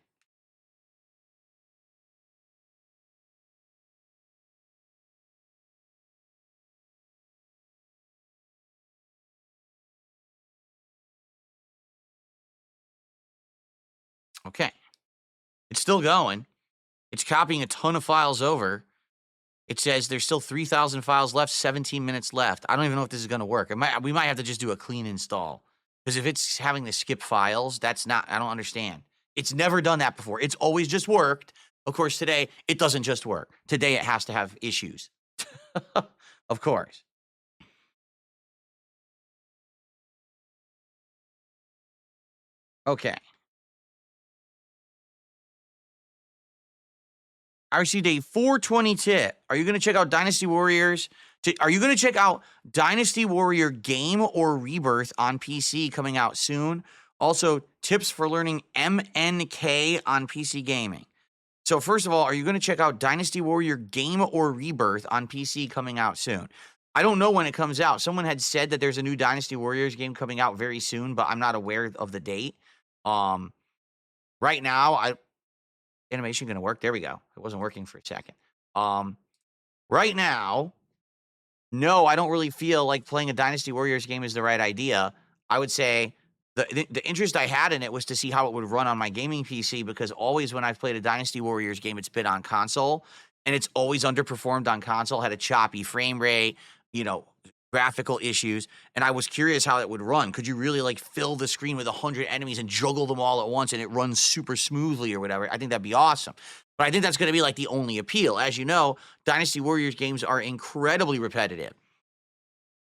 Okay. It's still going. It's copying a ton of files over. It says there's still 3,000 files left, 17 minutes left. I don't even know if this is going to work. We might have to just do a clean install. Because if it's having to skip files, I don't understand. It's never done that before. It's always just worked. Of course, today, it doesn't just work. Today, it has to have issues. Of course. Okay. I received a 420 tip. Are you going to check out Dynasty Warriors? Are you going to check out Dynasty Warrior Game or Rebirth on PC coming out soon? Also, tips for learning MNK on PC gaming. So first of all, are you going to check out Dynasty Warrior Game or Rebirth on PC coming out soon? I don't know when it comes out. Someone had said that there's a new Dynasty Warriors game coming out very soon, but I'm not aware of the date. Right now, animation going to work? There we go. It wasn't working for a second. Right now, no, I don't really feel like playing a Dynasty Warriors game is the right idea. I would say the interest I had in it was to see how it would run on my gaming PC, because always when I've played a Dynasty Warriors game, it's been on console, and it's always underperformed on console, had a choppy frame rate, graphical issues, and I was curious how it would run. Could you really fill the screen with 100 enemies and juggle them all at once and it runs super smoothly or whatever? I think that'd be awesome. But I think that's going to be the only appeal. As you know, Dynasty Warriors games are incredibly repetitive.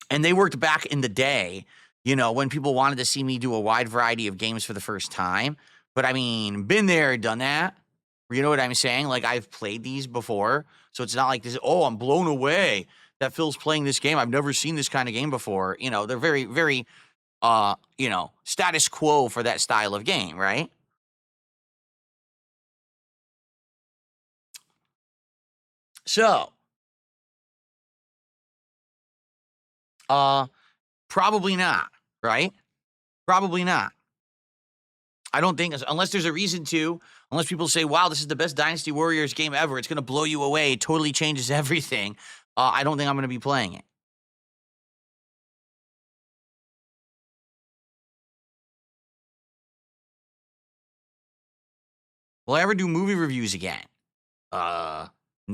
And they worked back in the day, when people wanted to see me do a wide variety of games for the first time. But I mean, been there, done that. You know what I'm saying? I've played these before. So it's not like this, oh, I'm blown away that Phil's playing this game. I've never seen this kind of game before. They're very, very, status quo for that style of game, right? So, probably not, right? Probably not. I don't think, unless there's a reason to, unless people say, wow, this is the best Dynasty Warriors game ever, it's going to blow you away, it totally changes everything. I don't think I'm going to be playing it. Will I ever do movie reviews again?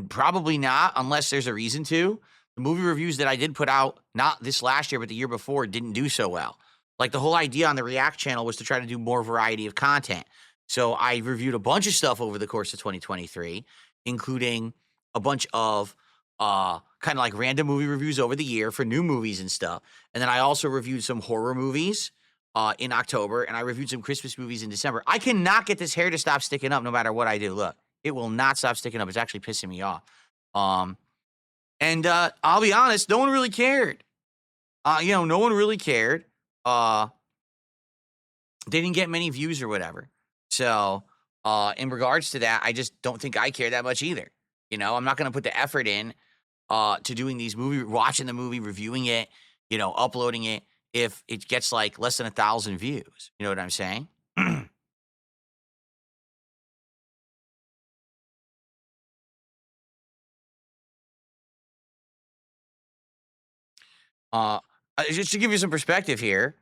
Probably not, unless there's a reason to. The movie reviews that I did put out, not this last year, but the year before, didn't do so well. The whole idea on the React channel was to try to do more variety of content. So I reviewed a bunch of stuff over the course of 2023, including a bunch of kind of random movie reviews over the year for new movies and stuff. And then I also reviewed some horror movies in October, and I reviewed some Christmas movies in December. I cannot get this hair to stop sticking up no matter what I do. Look, it will not stop sticking up. It's actually pissing me off. And I'll be honest, no one really cared. No one really cared. they didn't get many views or whatever. So, in regards to that, I just don't think I care that much either. You know, I'm not going to put the effort in to doing these watching the movie, reviewing it, you know, uploading it if it gets like less than 1,000 views. You know what I'm saying? Uh, just to give you some perspective here,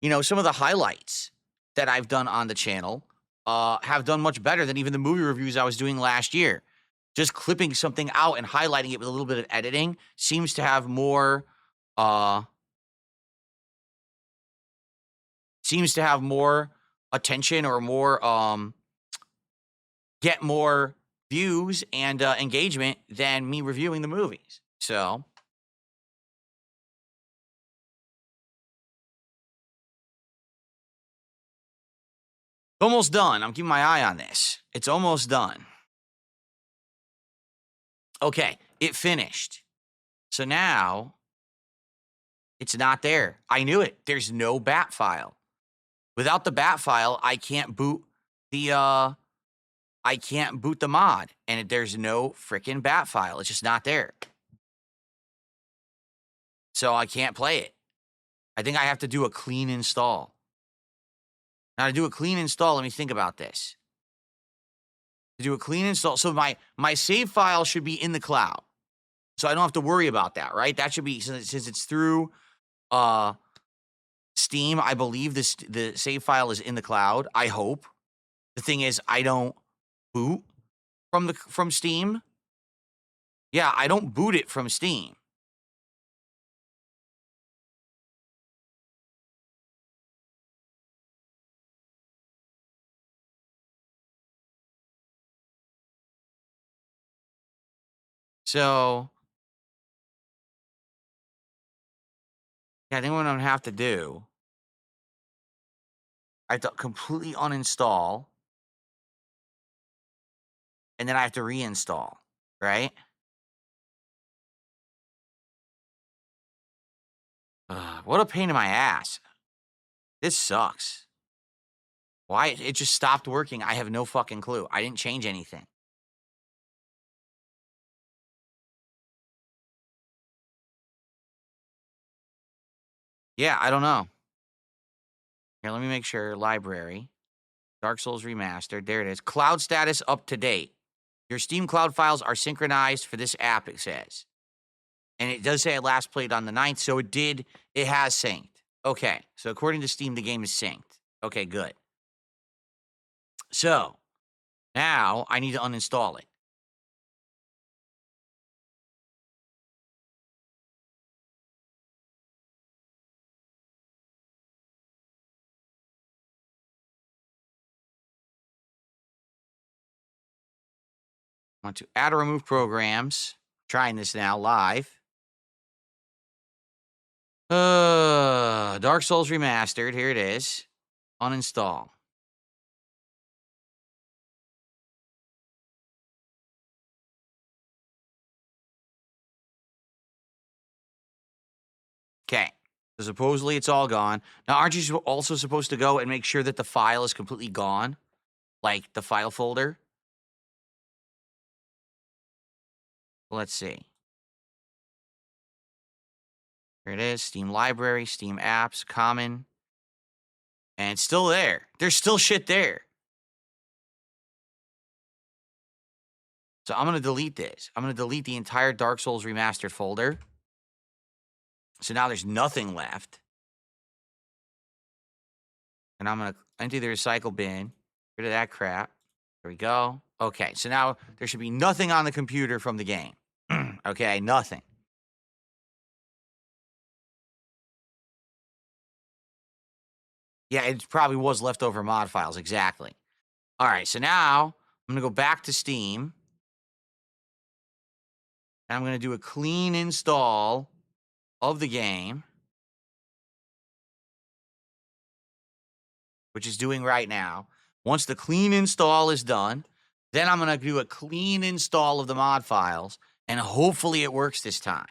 you know, some of the highlights that I've done on the channel have done much better than even the movie reviews I was doing last year. Just clipping something out and highlighting it with a little bit of editing seems to have more uh attention or more get more views and engagement than me reviewing the movies. So, almost done. I'm keeping my eye on this. It's almost done. Okay, it finished. So now it's not there. I knew it. There's no bat file. Without the bat file, I can't boot the mod, and there's no freaking bat file. It's just not there. So I can't play it. I think I have to do a clean install. Now to do a clean install, let me think about this. To do a clean install, so my save file should be in the cloud. So I don't have to worry about that, right? That should be, since it's through Steam, I believe the save file is in the cloud. I hope. The thing is, I don't boot from Steam. Yeah, I don't boot it from Steam. So yeah, I think what I'm gonna have to do, I have to completely uninstall, and then I have to reinstall, right? What a pain in my ass. This sucks. Why it just stopped working? I have no fucking clue. I didn't change anything. Yeah, I don't know. Here, let me make sure. Library. Dark Souls Remastered. There it is. Cloud status up to date. Your Steam cloud files are synchronized for this app, it says. And it does say I last played on the 9th, so it has synced. Okay, so according to Steam, the game is synced. Okay, good. So, now I need to uninstall it. I want to add or remove programs. Trying this now live. Dark Souls Remastered. Here it is. Uninstall. Okay. So supposedly it's all gone. Now, aren't you also supposed to go and make sure that the file is completely gone? Like the file folder? Let's see. Here it is. Steam Library, Steam Apps, Common. And it's still there. There's still shit there. So I'm going to delete this. I'm going to delete the entire Dark Souls Remastered folder. So now there's nothing left. And I'm going to empty the recycle bin. Rid of that crap. There we go. Okay, so now there should be nothing on the computer from the game. Okay, nothing. Yeah, it probably was leftover mod files, exactly. All right, so now I'm going to go back to Steam. And I'm going to do a clean install of the game, which is doing right now. Once the clean install is done, then I'm going to do a clean install of the mod files, and hopefully it works this time.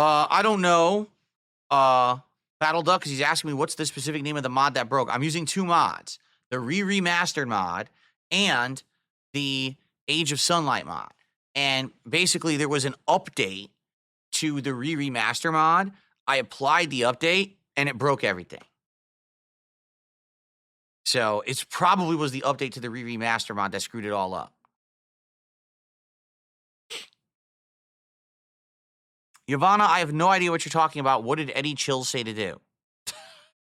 I don't know. Battle Duck, because he's asking me what's the specific name of the mod that broke. I'm using two mods: the remastered mod and the Age of Sunlight mod. And basically, there was an update to the remaster mod. I applied the update, and it broke everything. So it's probably was the update to the remaster mod that screwed it all up. Yvonne, I have no idea what you're talking about. What did Eddie Chill say to do?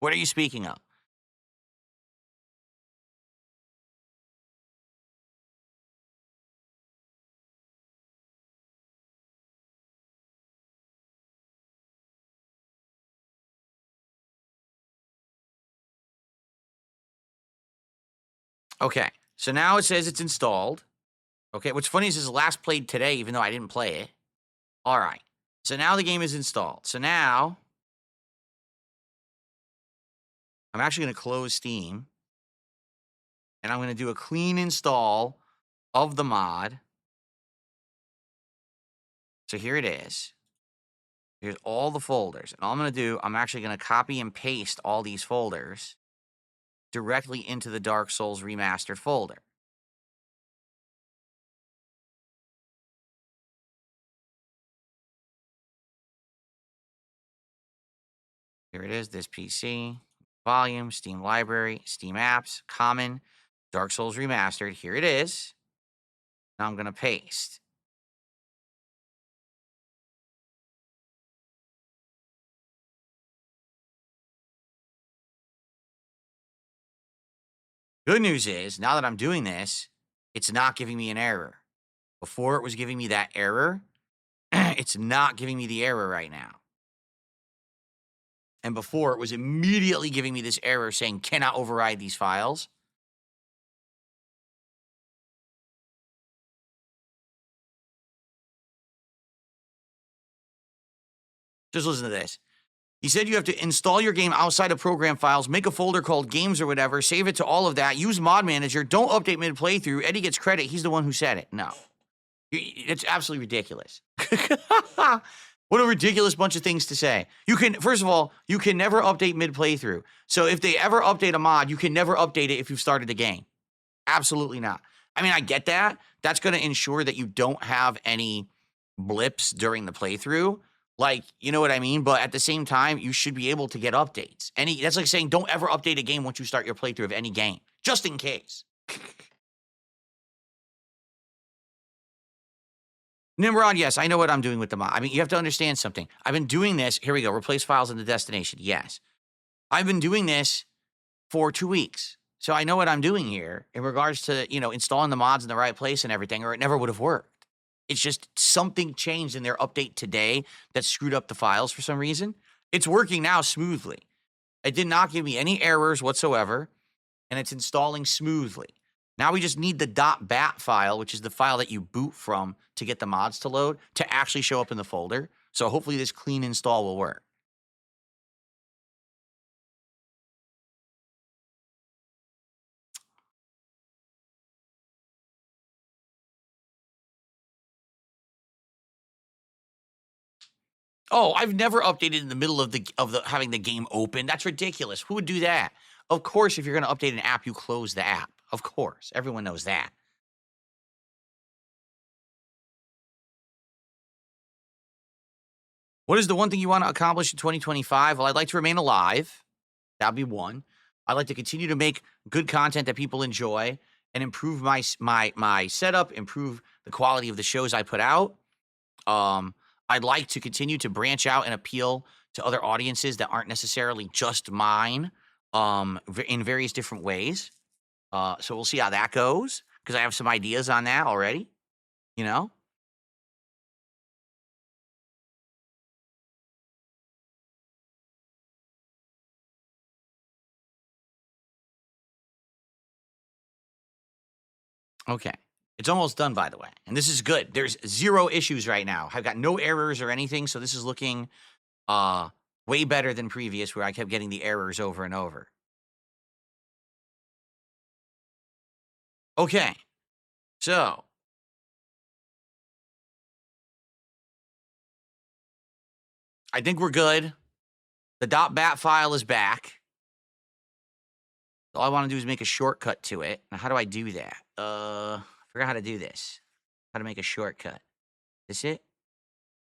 What are you speaking of? Okay, so now it says it's installed. Okay, what's funny is this last played today, even though I didn't play it. All right, so now the game is installed. So now I'm actually going to close Steam, and I'm going to do a clean install of the mod. So here it is. Here's all the folders. And all I'm going to do, I'm actually going to copy and paste all these folders directly into the Dark Souls Remastered folder. Here it is, this PC, volume, Steam library, Steam apps, common, Dark Souls Remastered. Here it is. Now I'm going to paste. Good news is, now that I'm doing this, it's not giving me an error. Before it was giving me that error, it's not giving me the error right now. And before it was immediately giving me this error saying cannot override these files. Just listen to this. He said you have to install your game outside of program files, make a folder called games or whatever, save it to all of that, use mod manager, don't update mid playthrough. Eddie gets credit. He's the one who said it. No. It's absolutely ridiculous. What a ridiculous bunch of things to say. You can, first of all, you can never update mid playthrough. So if they ever update a mod, you can never update it if you've started the game. Absolutely not. I mean, I get that. That's going to ensure that you don't have any blips during the playthrough. Like, you know what I mean? But at the same time, you should be able to get updates. That's like saying don't ever update a game once you start your playthrough of any game, just in case. Nimrod, yes, I know what I'm doing with the mod. I mean, you have to understand something. I've been doing this. Here we go. Replace files in the destination. Yes. I've been doing this for 2 weeks. So I know what I'm doing here in regards to, installing the mods in the right place and everything, or it never would have worked. It's just something changed in their update today that screwed up the files for some reason. It's working now smoothly. It did not give me any errors whatsoever, and it's installing smoothly. Now we just need the .bat file, which is the file that you boot from to get the mods to load, to actually show up in the folder. So hopefully this clean install will work. Oh, I've never updated in the middle of the having the game open. That's ridiculous. Who would do that? Of course, if you're going to update an app, you close the app. Of course, everyone knows that. What is the one thing you want to accomplish in 2025? Well, I'd like to remain alive. That'd be one. I'd like to continue to make good content that people enjoy and improve my setup, improve the quality of the shows I put out. I'd like to continue to branch out and appeal to other audiences that aren't necessarily just mine, in various different ways. So we'll see how that goes, because I have some ideas on that already, you know? Okay. It's almost done, by the way. And this is good. There's 0 issues right now. I've got no errors or anything, so this is looking way better than previous, where I kept getting the errors over and over. Okay. So I think we're good. The .bat file is back. All I want to do is make a shortcut to it. Now, how do I do that? I forgot how to do this. How to make a shortcut. Is it?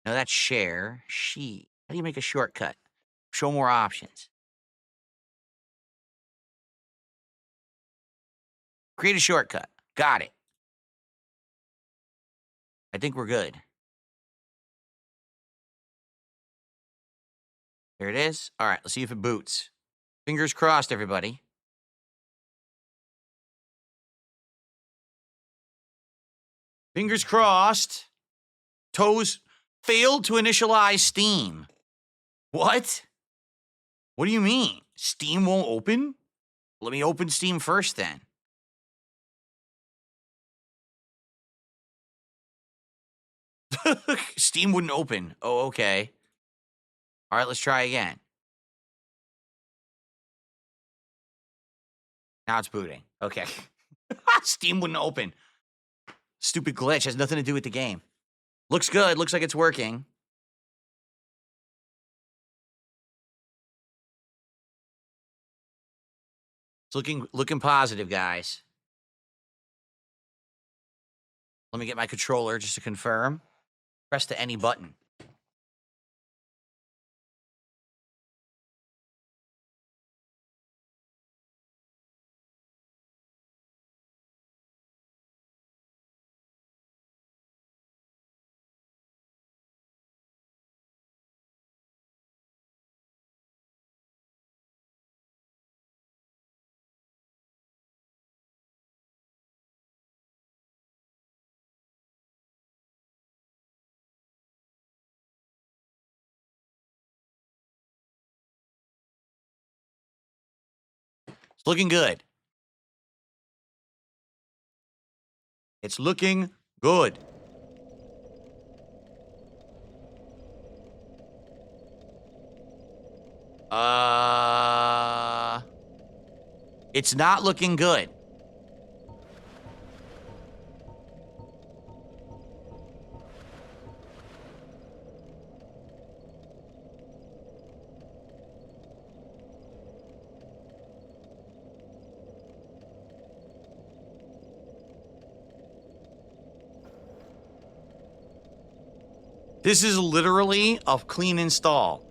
No, that's share. Sheet. How do you make a shortcut? Show more options. Create a shortcut. Got it. I think we're good. There it is. All right, let's see if it boots. Fingers crossed, everybody. Fingers crossed. Toes failed to initialize Steam. What? What do you mean? Steam won't open? Let me open Steam first then. Steam wouldn't open. Oh, okay. All right, let's try again. Now it's booting. Okay. Steam wouldn't open. Stupid glitch. Has nothing to do with the game. Looks good. Looks like it's working. It's looking positive, guys. Let me get my controller just to confirm. Press the any button. It's looking good. It's looking good. It's not looking good. This is literally a clean install.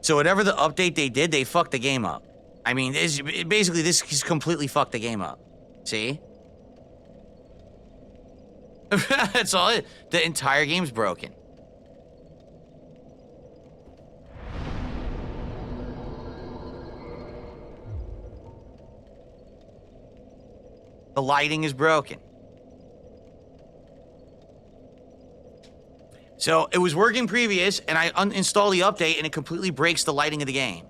So whatever the update they did, they fucked the game up. I mean, basically this is completely fucked the game up. See? That's all it. The entire game's broken. The lighting is broken. So it was working previous, and I uninstall the update, and it completely breaks the lighting of the game.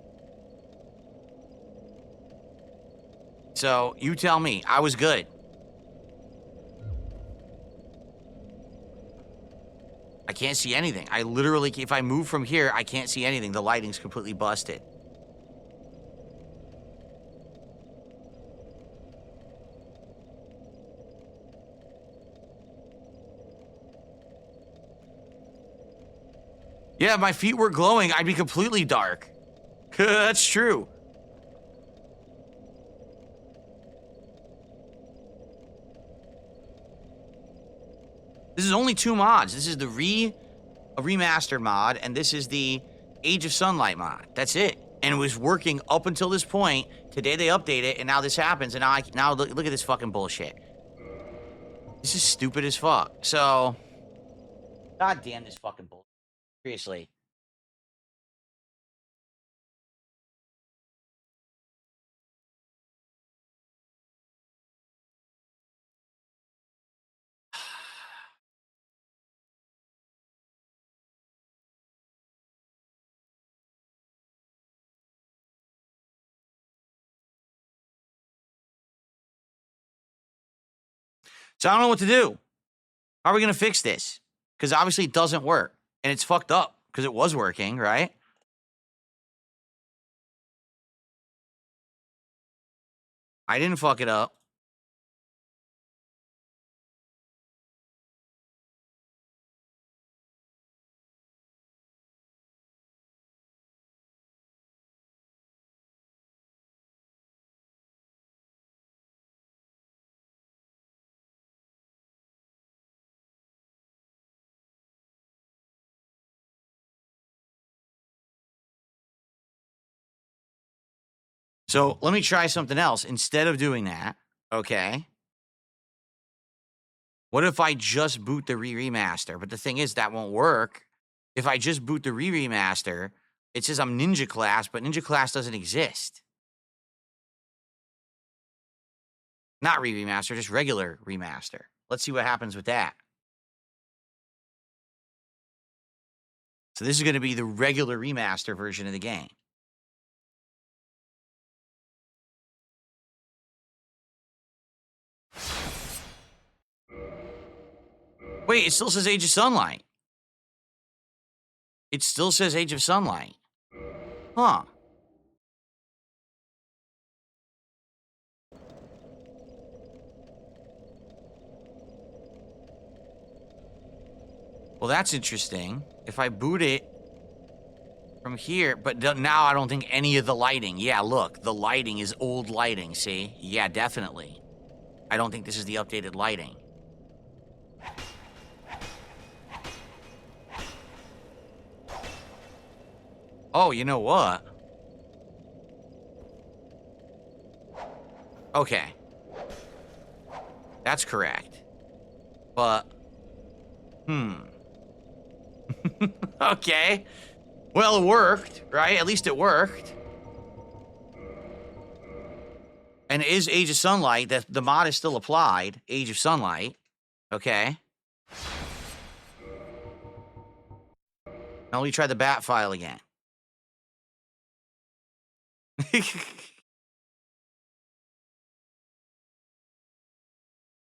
So you tell me, I was good. I can't see anything. I literally, if I move from here, I can't see anything. The lighting's completely busted. Yeah, if my feet were glowing, I'd be completely dark. That's true. This is only 2 mods. This is the remastered mod, and this is the Age of Sunlight mod. That's it. And it was working up until this point. Today they update it, and now this happens, and now look at this fucking bullshit. This is stupid as fuck. So, god damn this fucking bullshit. Seriously. So I don't know what to do. How are we going to fix this? Because obviously it doesn't work. And it's fucked up because it was working, right? I didn't fuck it up. So let me try something else. Instead of doing that, okay, what if I just boot the remaster? But the thing is, that won't work. If I just boot the remaster, it says I'm Ninja Class, but Ninja Class doesn't exist. Not remaster, just regular remaster. Let's see what happens with that. So this is going to be the regular remaster version of the game. Wait, it still says Age of Sunlight. It still says Age of Sunlight. Huh. Well, that's interesting. If I boot it from here, but now I don't think any of the lighting. Yeah, look, the lighting is old lighting, see? Yeah, definitely. I don't think this is the updated lighting. Oh, you know what? Okay. That's correct. But, okay. Well, it worked, right? At least it worked. And it is Age of Sunlight. That the mod is still applied. Age of Sunlight. Okay. Now let me try the bat file again.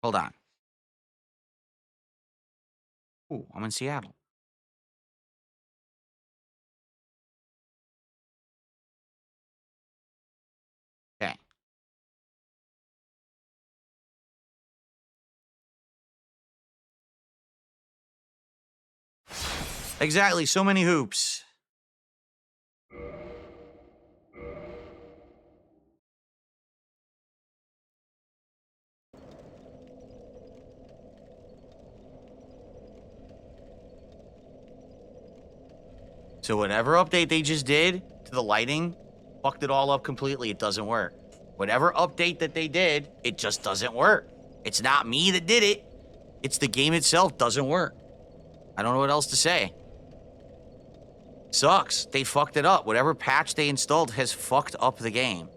Hold on. Ooh, I'm in Seattle. Okay. Exactly. So many hoops. So whatever update they just did to the lighting fucked it all up completely. It doesn't work. Whatever update that they did, it just doesn't work. It's not me that did it. It's the game itself doesn't work. I don't know what else to say. Sucks. They fucked it up. Whatever patch they installed has fucked up the game.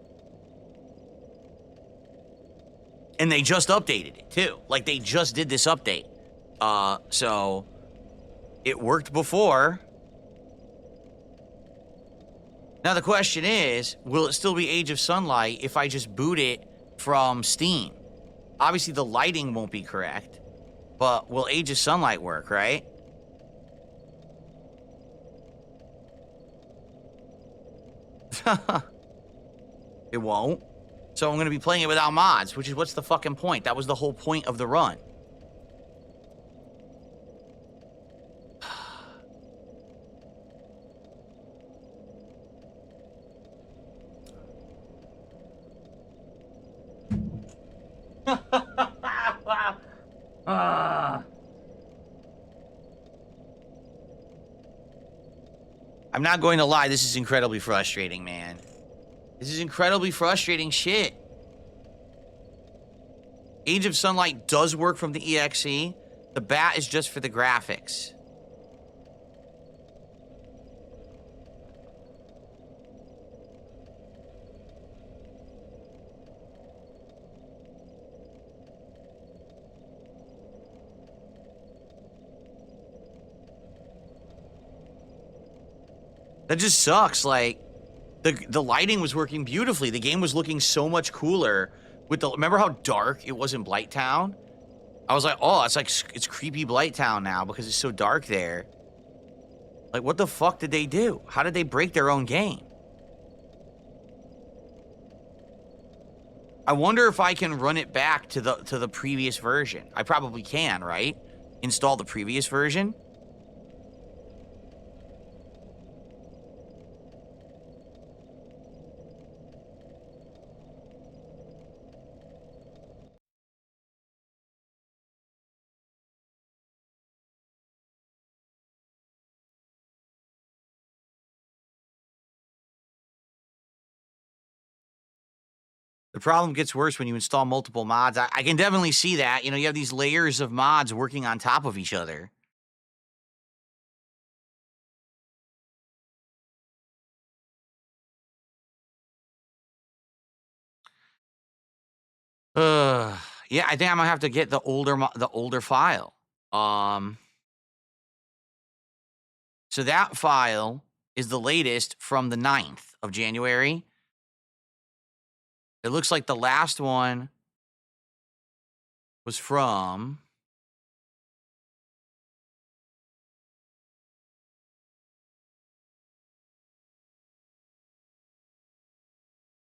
And they just updated it too. Like they just did this update. So it worked before. Now the question is, will it still be Age of Sunlight if I just boot it from Steam? Obviously the lighting won't be correct, but will Age of Sunlight work, right? It won't. So I'm going to be playing it without mods, which is what's the fucking point? That was the whole point of the run. I'm not going to lie, this is incredibly frustrating, man. This is incredibly frustrating shit. Age of Sunlight does work from the EXE. The bat is just for the graphics. That just sucks. Like, the lighting was working beautifully. The game was looking so much cooler with the. Remember how dark it was in Blighttown? I was like, oh, it's creepy Blighttown now because it's so dark there. Like, what the fuck did they do? How did they break their own game? I wonder if I can run it back to the previous version. I probably can, right? Install the previous version. The problem gets worse when you install multiple mods. I can definitely see that. You know, you have these layers of mods working on top of each other. Yeah, I think I'm gonna have to get the older file. Um, so that file is the latest from the 9th of January. It looks like the last one was from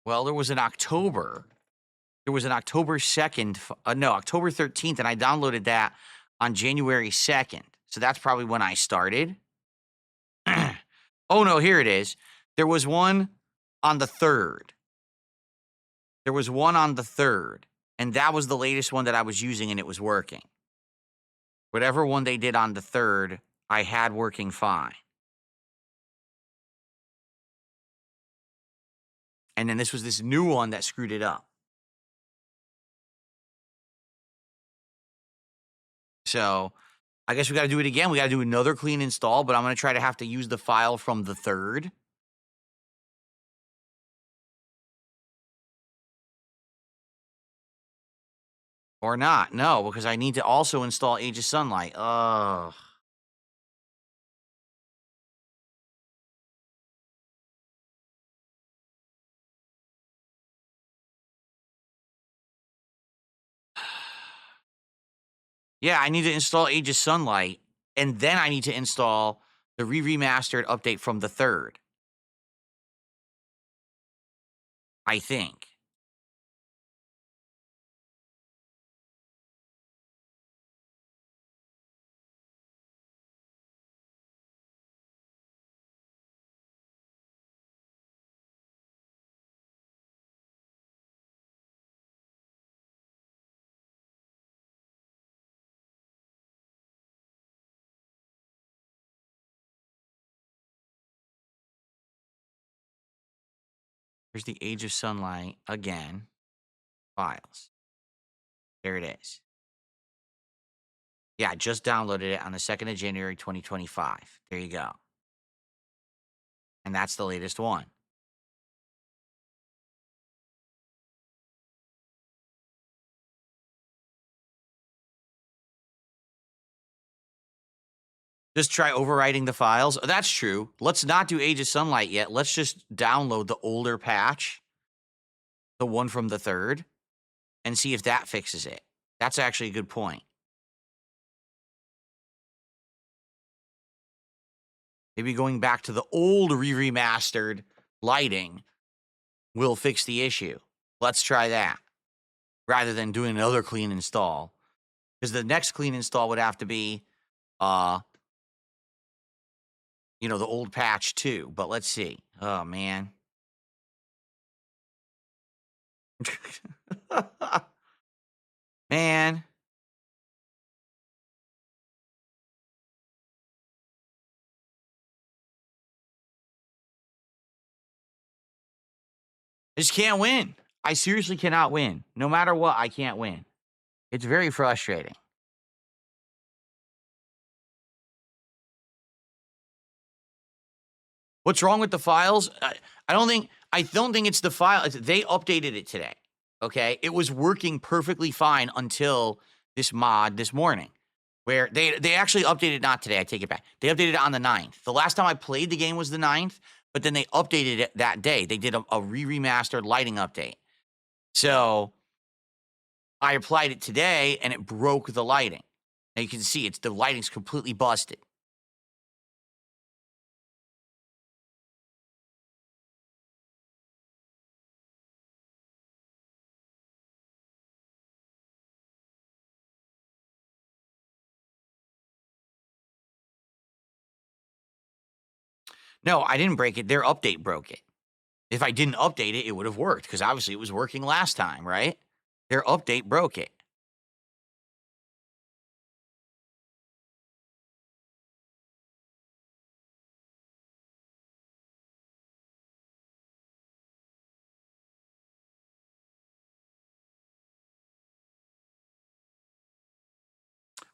well, there was an October. There was an October 2nd, no, October 13th, and I downloaded that on January 2nd. So that's probably when I started. Oh no, here it is. There was one on the 3rd. There was one on the 3rd, and that was the latest one that I was using, and it was working. Whatever one they did on the 3rd, I had working fine. And then this was this new one that screwed it up. So I guess we got to do it again. We got to do another clean install, but I'm going to try to have to use the file from the 3rd. Or not. No, because I need to also install Age of Sunlight. Ugh. Yeah, I need to install Age of Sunlight, and then I need to install the remastered update from the 3rd. I think. Here's the Age of Sunlight again. Files. There it is. Yeah, I just downloaded it on the 2nd of January, 2025. There you go. And that's the latest one. Just try overwriting the files. That's true. Let's not do Age of Sunlight yet. Let's just download the older patch, the one from the 3rd, and see if that fixes it. That's actually a good point. Maybe going back to the old remastered lighting will fix the issue. Let's try that rather than doing another clean install. Because the next clean install would have to be, the old patch too. But let's see. Oh, man. Man. I just can't win. I seriously cannot win. No matter what, I can't win. It's very frustrating. What's wrong with the files? I don't think it's the file. They updated it today. Okay, it was working perfectly fine until this mod this morning, where they actually updated, not today. I take it back. They updated it on the 9th. The last time I played the game was the 9th, but then they updated it that day. They did a remastered lighting update. So I applied it today, and it broke the lighting. Now you can see the lighting's completely busted. No, I didn't break it. Their update broke it. If I didn't update it, it would have worked because obviously it was working last time, right? Their update broke it.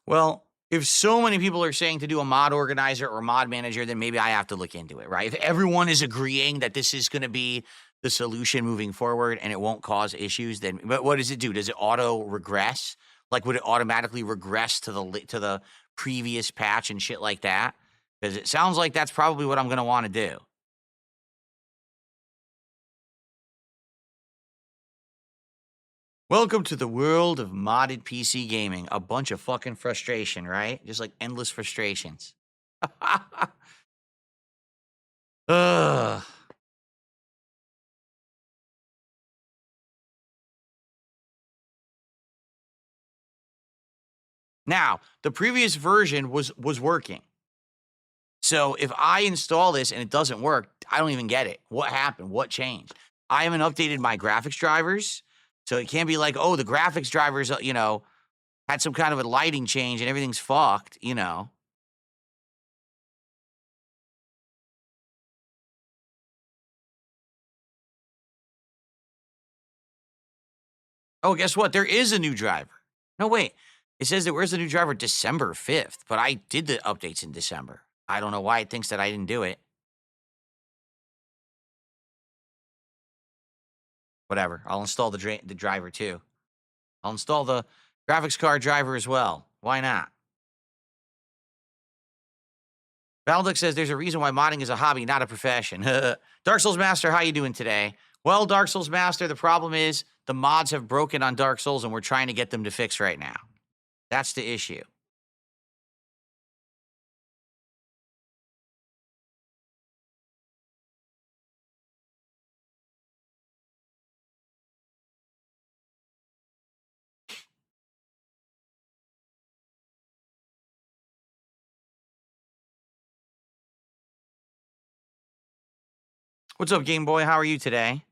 Well, if so many people are saying to do a mod organizer or mod manager, then maybe I have to look into it, right? If everyone is agreeing that this is going to be the solution moving forward and it won't cause issues, then but what does it do? Does it auto regress? Like would it automatically regress to the previous patch and shit like that? Because it sounds like that's probably what I'm going to want to do. Welcome to the world of modded PC gaming. A bunch of fucking frustration, right? Just like endless frustrations. Ugh. Now, the previous version was working. So if I install this and it doesn't work, I don't even get it. What happened? What changed? I haven't updated my graphics drivers. So it can't be like, oh, the graphics drivers, had some kind of a lighting change and everything's fucked. Oh, guess what? There is a new driver. No, wait. It says that where's the new driver? December 5th, but I did the updates in December. I don't know why it thinks that I didn't do it. Whatever. I'll install the driver too. I'll install the graphics card driver as well. Why not? Valdic says there's a reason why modding is a hobby, not a profession. Dark Souls Master, how you doing today? Well, Dark Souls Master, the problem is the mods have broken on Dark Souls and we're trying to get them to fix right now. That's the issue. What's up, Game Boy? How are you today?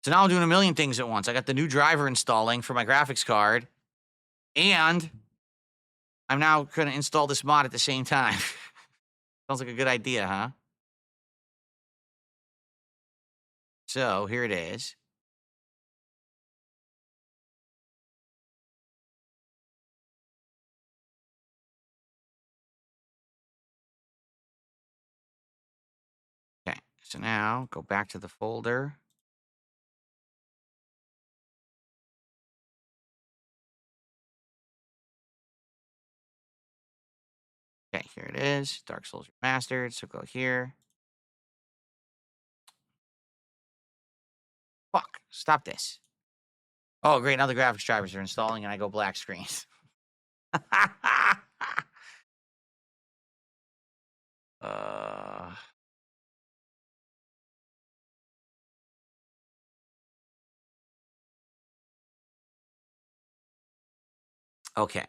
So now I'm doing a million things at once. I got the new driver installing for my graphics card, and I'm now going to install this mod at the same time. Sounds like a good idea, huh? So here it is. Okay, so now go back to the folder. Okay, here it is. Dark Souls Remastered. So go here. Fuck, stop this. Oh, great. Now the graphics drivers are installing and I go black screens. uh, okay,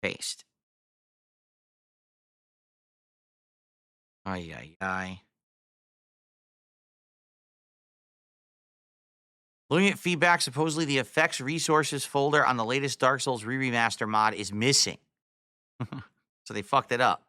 paste. Ay, ay, ay. Looking at feedback, supposedly the effects resources folder on the latest Dark Souls remaster mod is missing. So they fucked it up.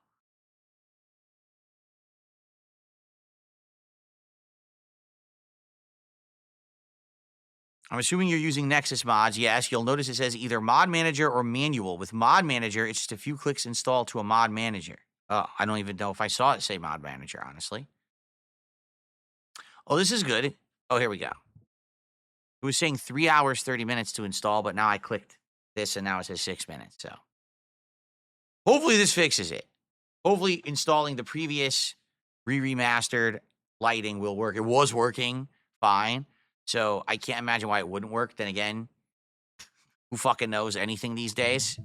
I'm assuming you're using Nexus mods. Yes, you'll notice it says either mod manager or manual. With mod manager, it's just a few clicks install to a mod manager. Oh, I don't even know if I saw it say mod manager, honestly. Oh, this is good. Oh, here we go. It was saying 3 hours, 30 minutes to install, but now I clicked this and now it says 6 minutes. So hopefully this fixes it. Hopefully installing the previous remastered lighting will work. It was working fine. So I can't imagine why it wouldn't work. Then again, who fucking knows anything these days?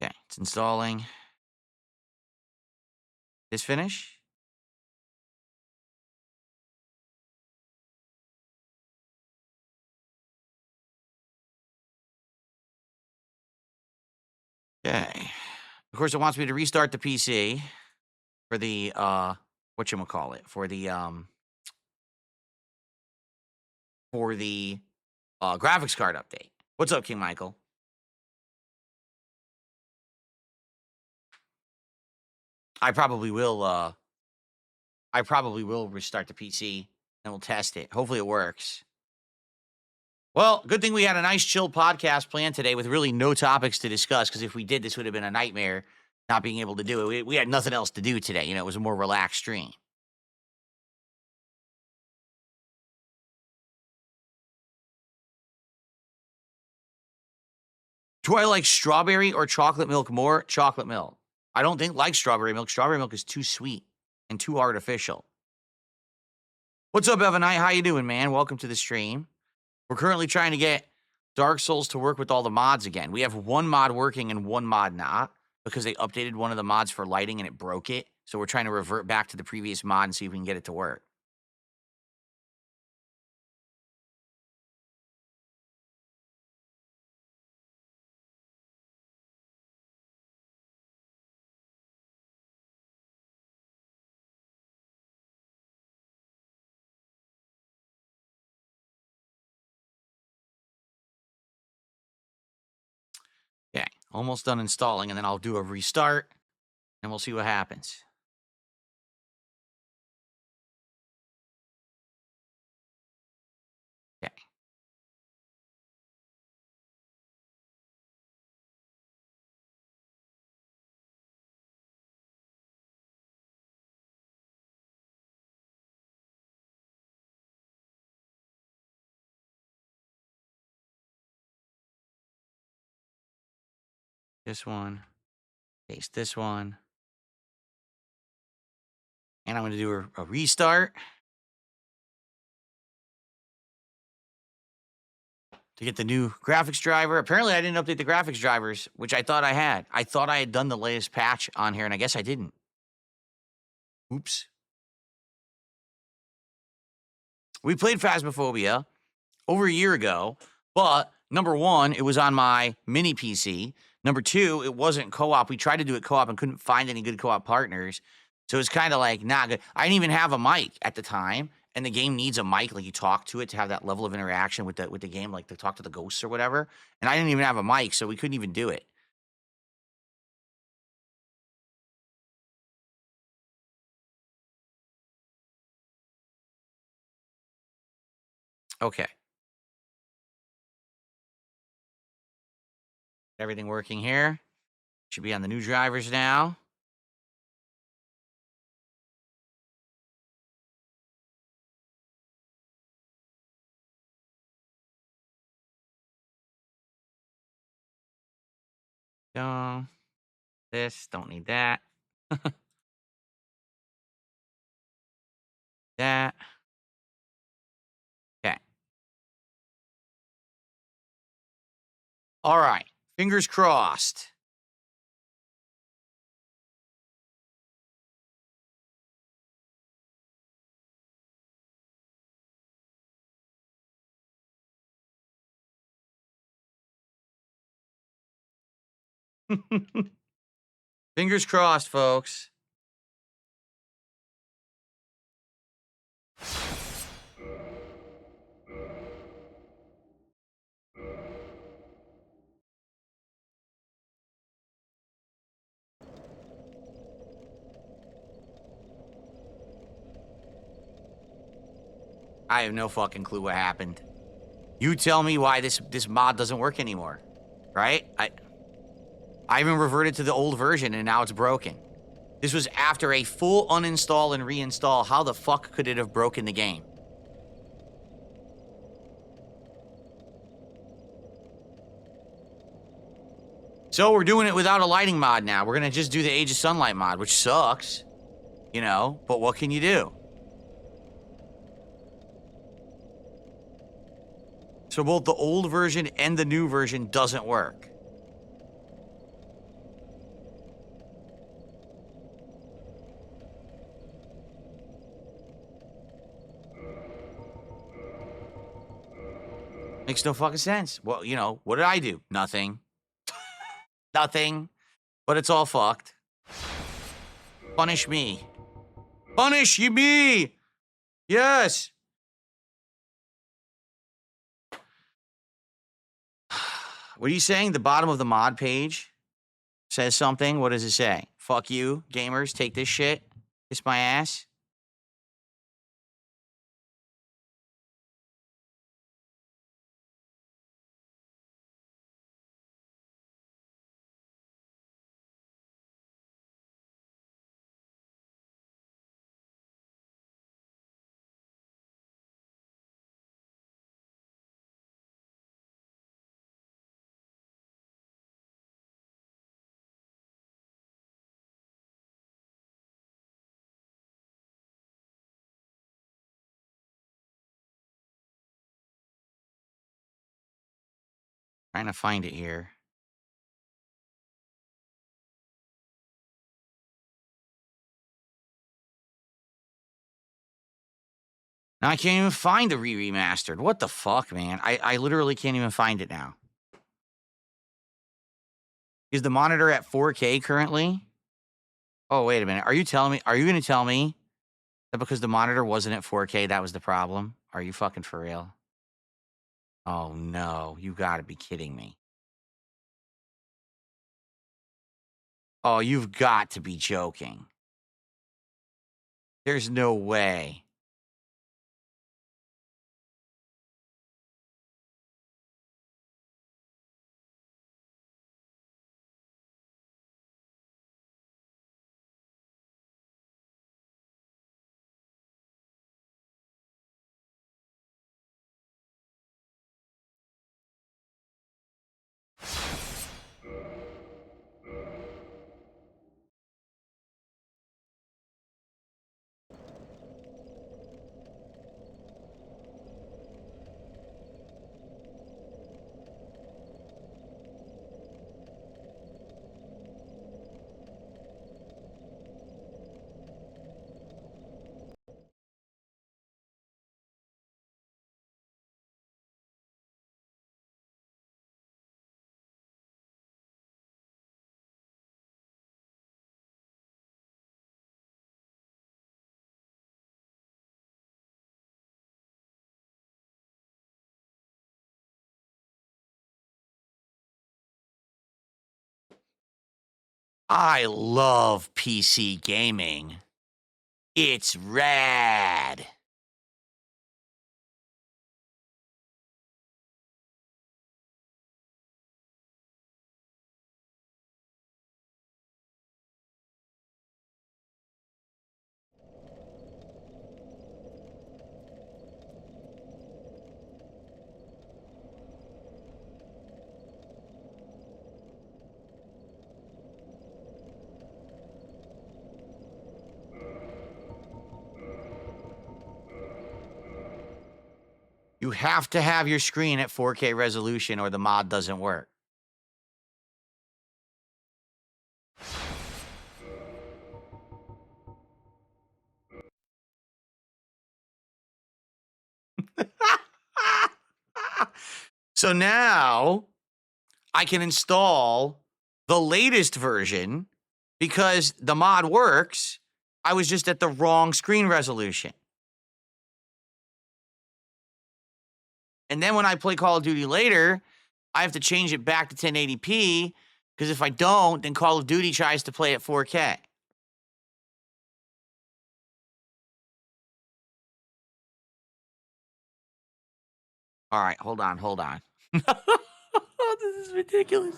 Okay, it's installing. This finish? Okay. Of course, it wants me to restart the PC for the whatchamacallit, for the graphics card update. What's up, King Michael? I probably will. I probably will restart the PC and we'll test it. Hopefully it works. Well, good thing we had a nice chill podcast planned today with really no topics to discuss, because if we did, this would have been a nightmare not being able to do it. We had nothing else to do today. You know, it was a more relaxed stream. Do I like strawberry or chocolate milk more? Chocolate milk. I don't like strawberry milk. Strawberry milk is too sweet and too artificial. What's up, Evan Knight? How you doing, man? Welcome to the stream. We're currently trying to get Dark Souls to work with all the mods again. We have one mod working and one mod not, because they updated one of the mods for lighting and it broke it. So we're trying to revert back to the previous mod and see if we can get it to work. Okay, almost done installing, and then I'll do a restart and we'll see what happens. Okay. This one, paste this one, and I'm going to do a restart to get the new graphics driver. Apparently, I didn't update the graphics drivers, which I thought I had. I thought I had done the latest patch on here, and I guess I didn't. Oops. We played Phasmophobia over a year ago, but number one, it was on my mini PC. Number two, it wasn't co-op. We tried to do it co-op and couldn't find any good co-op partners. So it's kind of like not good. I didn't even have a mic at the time, and the game needs a mic, like you talk to it to have that level of interaction with the game, like to talk to the ghosts or whatever. And I didn't even have a mic, so we couldn't even do it. Okay. Everything working here. Should be on the new drivers now. This, don't need that. That. Okay. All right. Fingers crossed. Fingers crossed, folks. I have no fucking clue what happened. You tell me why this mod doesn't work anymore, right? I even reverted to the old version and now it's broken. This was after a full uninstall and reinstall. How the fuck could it have broken the game? So we're doing it without a lighting mod now. We're gonna just do the Age of Sunlight mod, which sucks, you know, but what can you do? So both the old version and the new version doesn't work. Makes no fucking sense. Well, you know, what did I do? Nothing. Nothing. But it's all fucked. Punish me. Punish me! Yes! What are you saying? The bottom of the mod page says something? What does it say? Fuck you, gamers. Take this shit. Kiss my ass. Trying to find it here. Now I can't even find the remastered. What the fuck, man? I literally can't even find it now. Is the monitor at 4K currently? Oh, wait a minute. Are you going to tell me that because the monitor wasn't at 4K, that was the problem? Are you fucking for real? Oh, no. You got to be kidding me. Oh, you've got to be joking. There's no way. I love PC gaming. It's rad. You have to have your screen at 4K resolution or the mod doesn't work. So now I can install the latest version because the mod works. I was just at the wrong screen resolution. And then when I play Call of Duty later, I have to change it back to 1080p because if I don't, then Call of Duty tries to play at 4K. All right, hold on. This is ridiculous.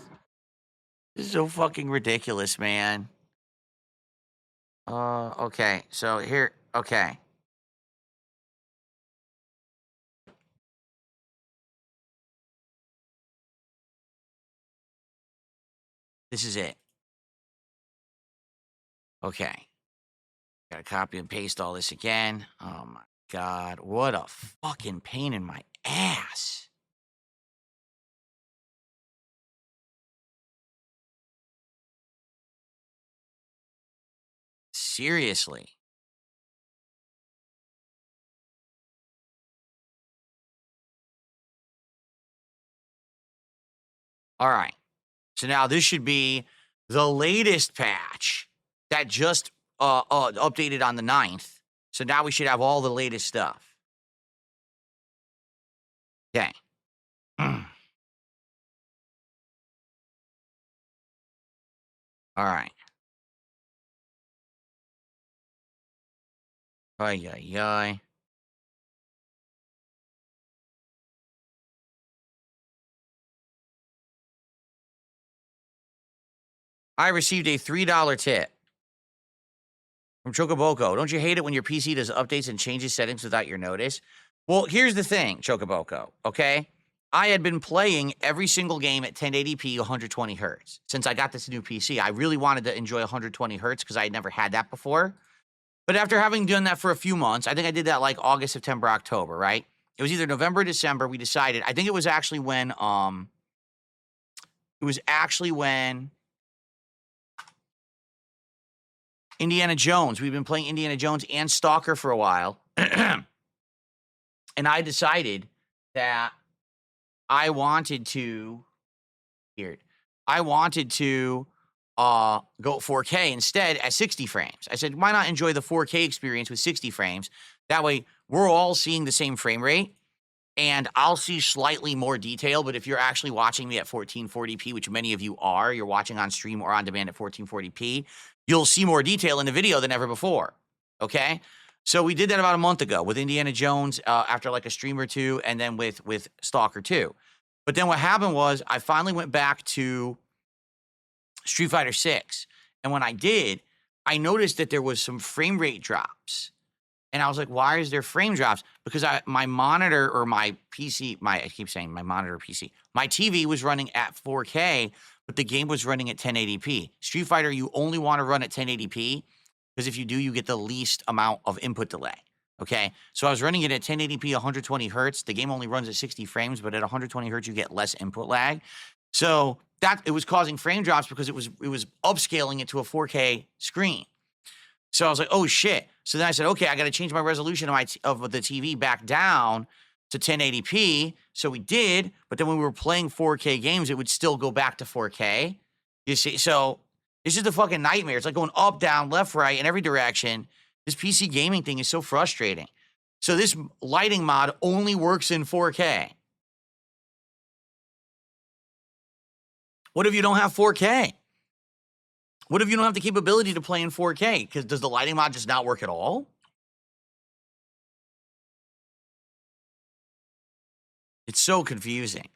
This is so fucking ridiculous, man. Okay. So here, okay. This is it. Okay. Gotta copy and paste all this again. Oh my God. What a fucking pain in my ass. Seriously. All right. So now this should be the latest patch that just updated on the 9th. So now we should have all the latest stuff. Okay. All right. Ay, ay, ay. I received a $3 tip from Chocoboco. Don't you hate it when your PC does updates and changes settings without your notice? Well, here's the thing, Chocoboco, okay? I had been playing every single game at 1080p 120 hertz since I got this new PC. I really wanted to enjoy 120 hertz because I had never had that before. But after having done that for a few months, I think I did that like August, September, October, right? It was either November or December. We decided. I think it was actually when Indiana Jones. We've been playing Indiana Jones and Stalker for a while. And I decided that I wanted to go 4K instead at 60 frames. I said, why not enjoy the 4K experience with 60 frames? That way we're all seeing the same frame rate and I'll see slightly more detail. But if you're actually watching me at 1440p, which many of you are, you're watching on stream or on demand at 1440p, you'll see more detail in the video than ever before. Okay. So we did that about a month ago with Indiana Jones after like a stream or two, and then with Stalker 2. But then what happened was I finally went back to Street Fighter 6. And when I did, I noticed that there was some frame rate drops. And I was like, why is there frame drops? Because my monitor or my PC, I keep saying my monitor PC, my TV was running at 4K, but the game was running at 1080p. Street Fighter, you only want to run at 1080p because if you do, you get the least amount of input delay. Okay, so I was running it at 1080p, 120 hertz. The game only runs at 60 frames, but at 120 hertz, you get less input lag. So that it was causing frame drops because it was upscaling it to a 4K screen. So I was like, oh shit. So then I said, okay, I got to change my resolution of the TV back down to 1080p. So we did, but then when we were playing 4K games, it would still go back to 4K. You see, so it's just a fucking nightmare. It's like going up, down, left, right, in every direction. This PC gaming thing is so frustrating. So this lighting mod only works in 4K. What if you don't have 4K? What if you don't have the capability to play in 4K? Because does the lighting mod just not work at all? It's so confusing.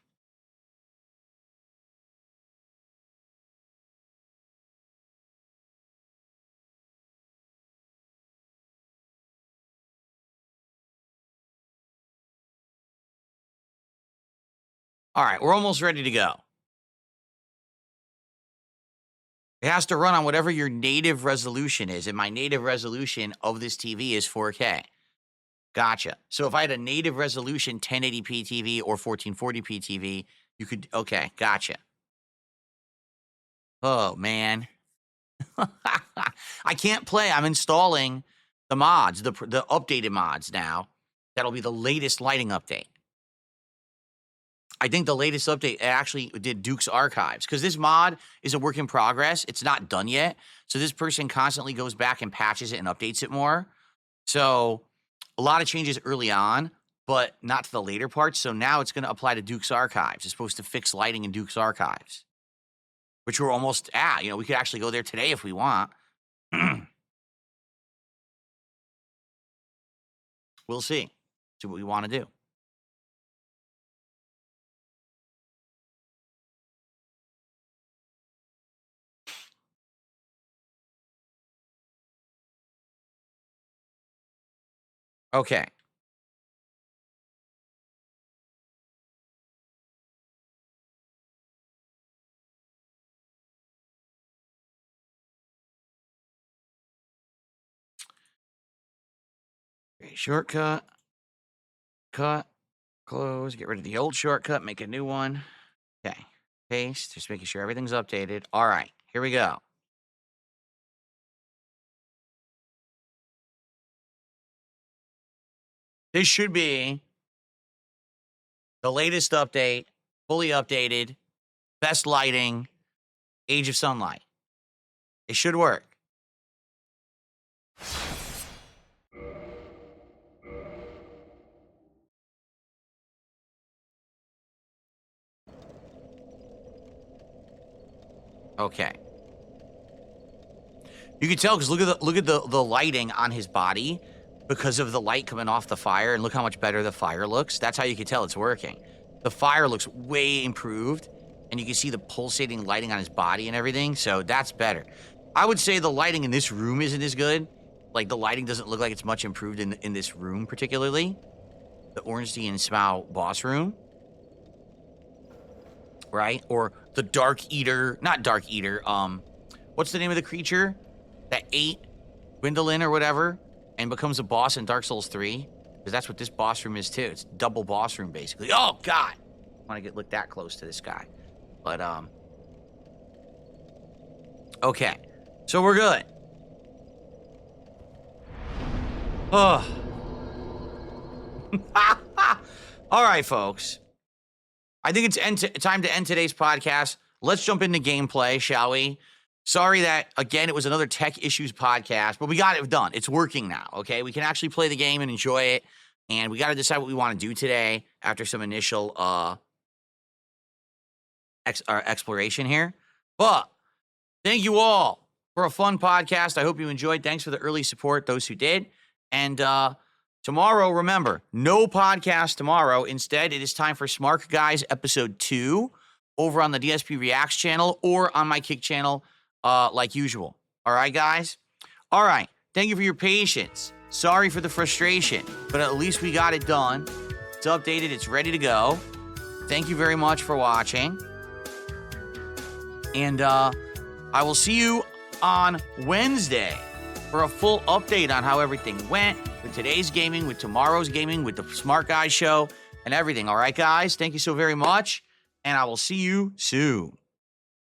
All right, we're almost ready to go. It has to run on whatever your native resolution is, and my native resolution of this TV is 4K. Gotcha. So if I had a native resolution 1080p TV or 1440p TV, you could, okay, gotcha. Oh, man. I can't play. I'm installing the mods, the updated mods now. That'll be the latest lighting update. I think the latest update actually did Duke's Archives because this mod is a work in progress. It's not done yet. So this person constantly goes back and patches it and updates it more. So a lot of changes early on, but not to the later parts. So now it's going to apply to Duke's Archives. It's supposed to fix lighting in Duke's Archives, which we're almost at. You know, we could actually go there today if we want. We'll see. See what we want to do. Okay. Okay, shortcut. Cut. Close. Get rid of the old shortcut. Make a new one. Okay. Paste. Just making sure everything's updated. All right. Here we go. This should be the latest update, fully updated, best lighting, Age of Sunlight. It should work. Okay. You can tell because look at the lighting on his body because of the light coming off the fire, and look how much better the fire looks. That's how you can tell it's working. The fire looks way improved, and you can see the pulsating lighting on his body and everything, so that's better. I would say the lighting in this room isn't as good. Like, the lighting doesn't look like it's much improved in this room, particularly. The Ornstein and Smough boss room. Right? Or the Dark Eater, not Dark Eater, what's the name of the creature that ate Gwendolyn or whatever and becomes a boss in Dark Souls 3? Because that's what this boss room is too. It's double boss room, basically. Oh, God! I want to look that close to this guy. But, okay. So we're good. Oh. All right, folks. I think it's time to end today's podcast. Let's jump into gameplay, shall we? Sorry that, again, it was another tech issues podcast, but we got it done. It's working now, okay? We can actually play the game and enjoy it, and we got to decide what we want to do today after some initial exploration here. But thank you all for a fun podcast. I hope you enjoyed. Thanks for the early support, those who did. And tomorrow, remember, no podcast tomorrow. Instead, it is time for Smart Guys Episode 2 over on the DSP Reacts channel or on my Kick channel like usual. All right, guys? All right. Thank you for your patience. Sorry for the frustration, but at least we got it done. It's updated. It's ready to go. Thank you very much for watching. And I will see you on Wednesday for a full update on how everything went with today's gaming, with tomorrow's gaming, with the Smart Guys show, and everything. All right, guys? Thank you so very much, and I will see you soon.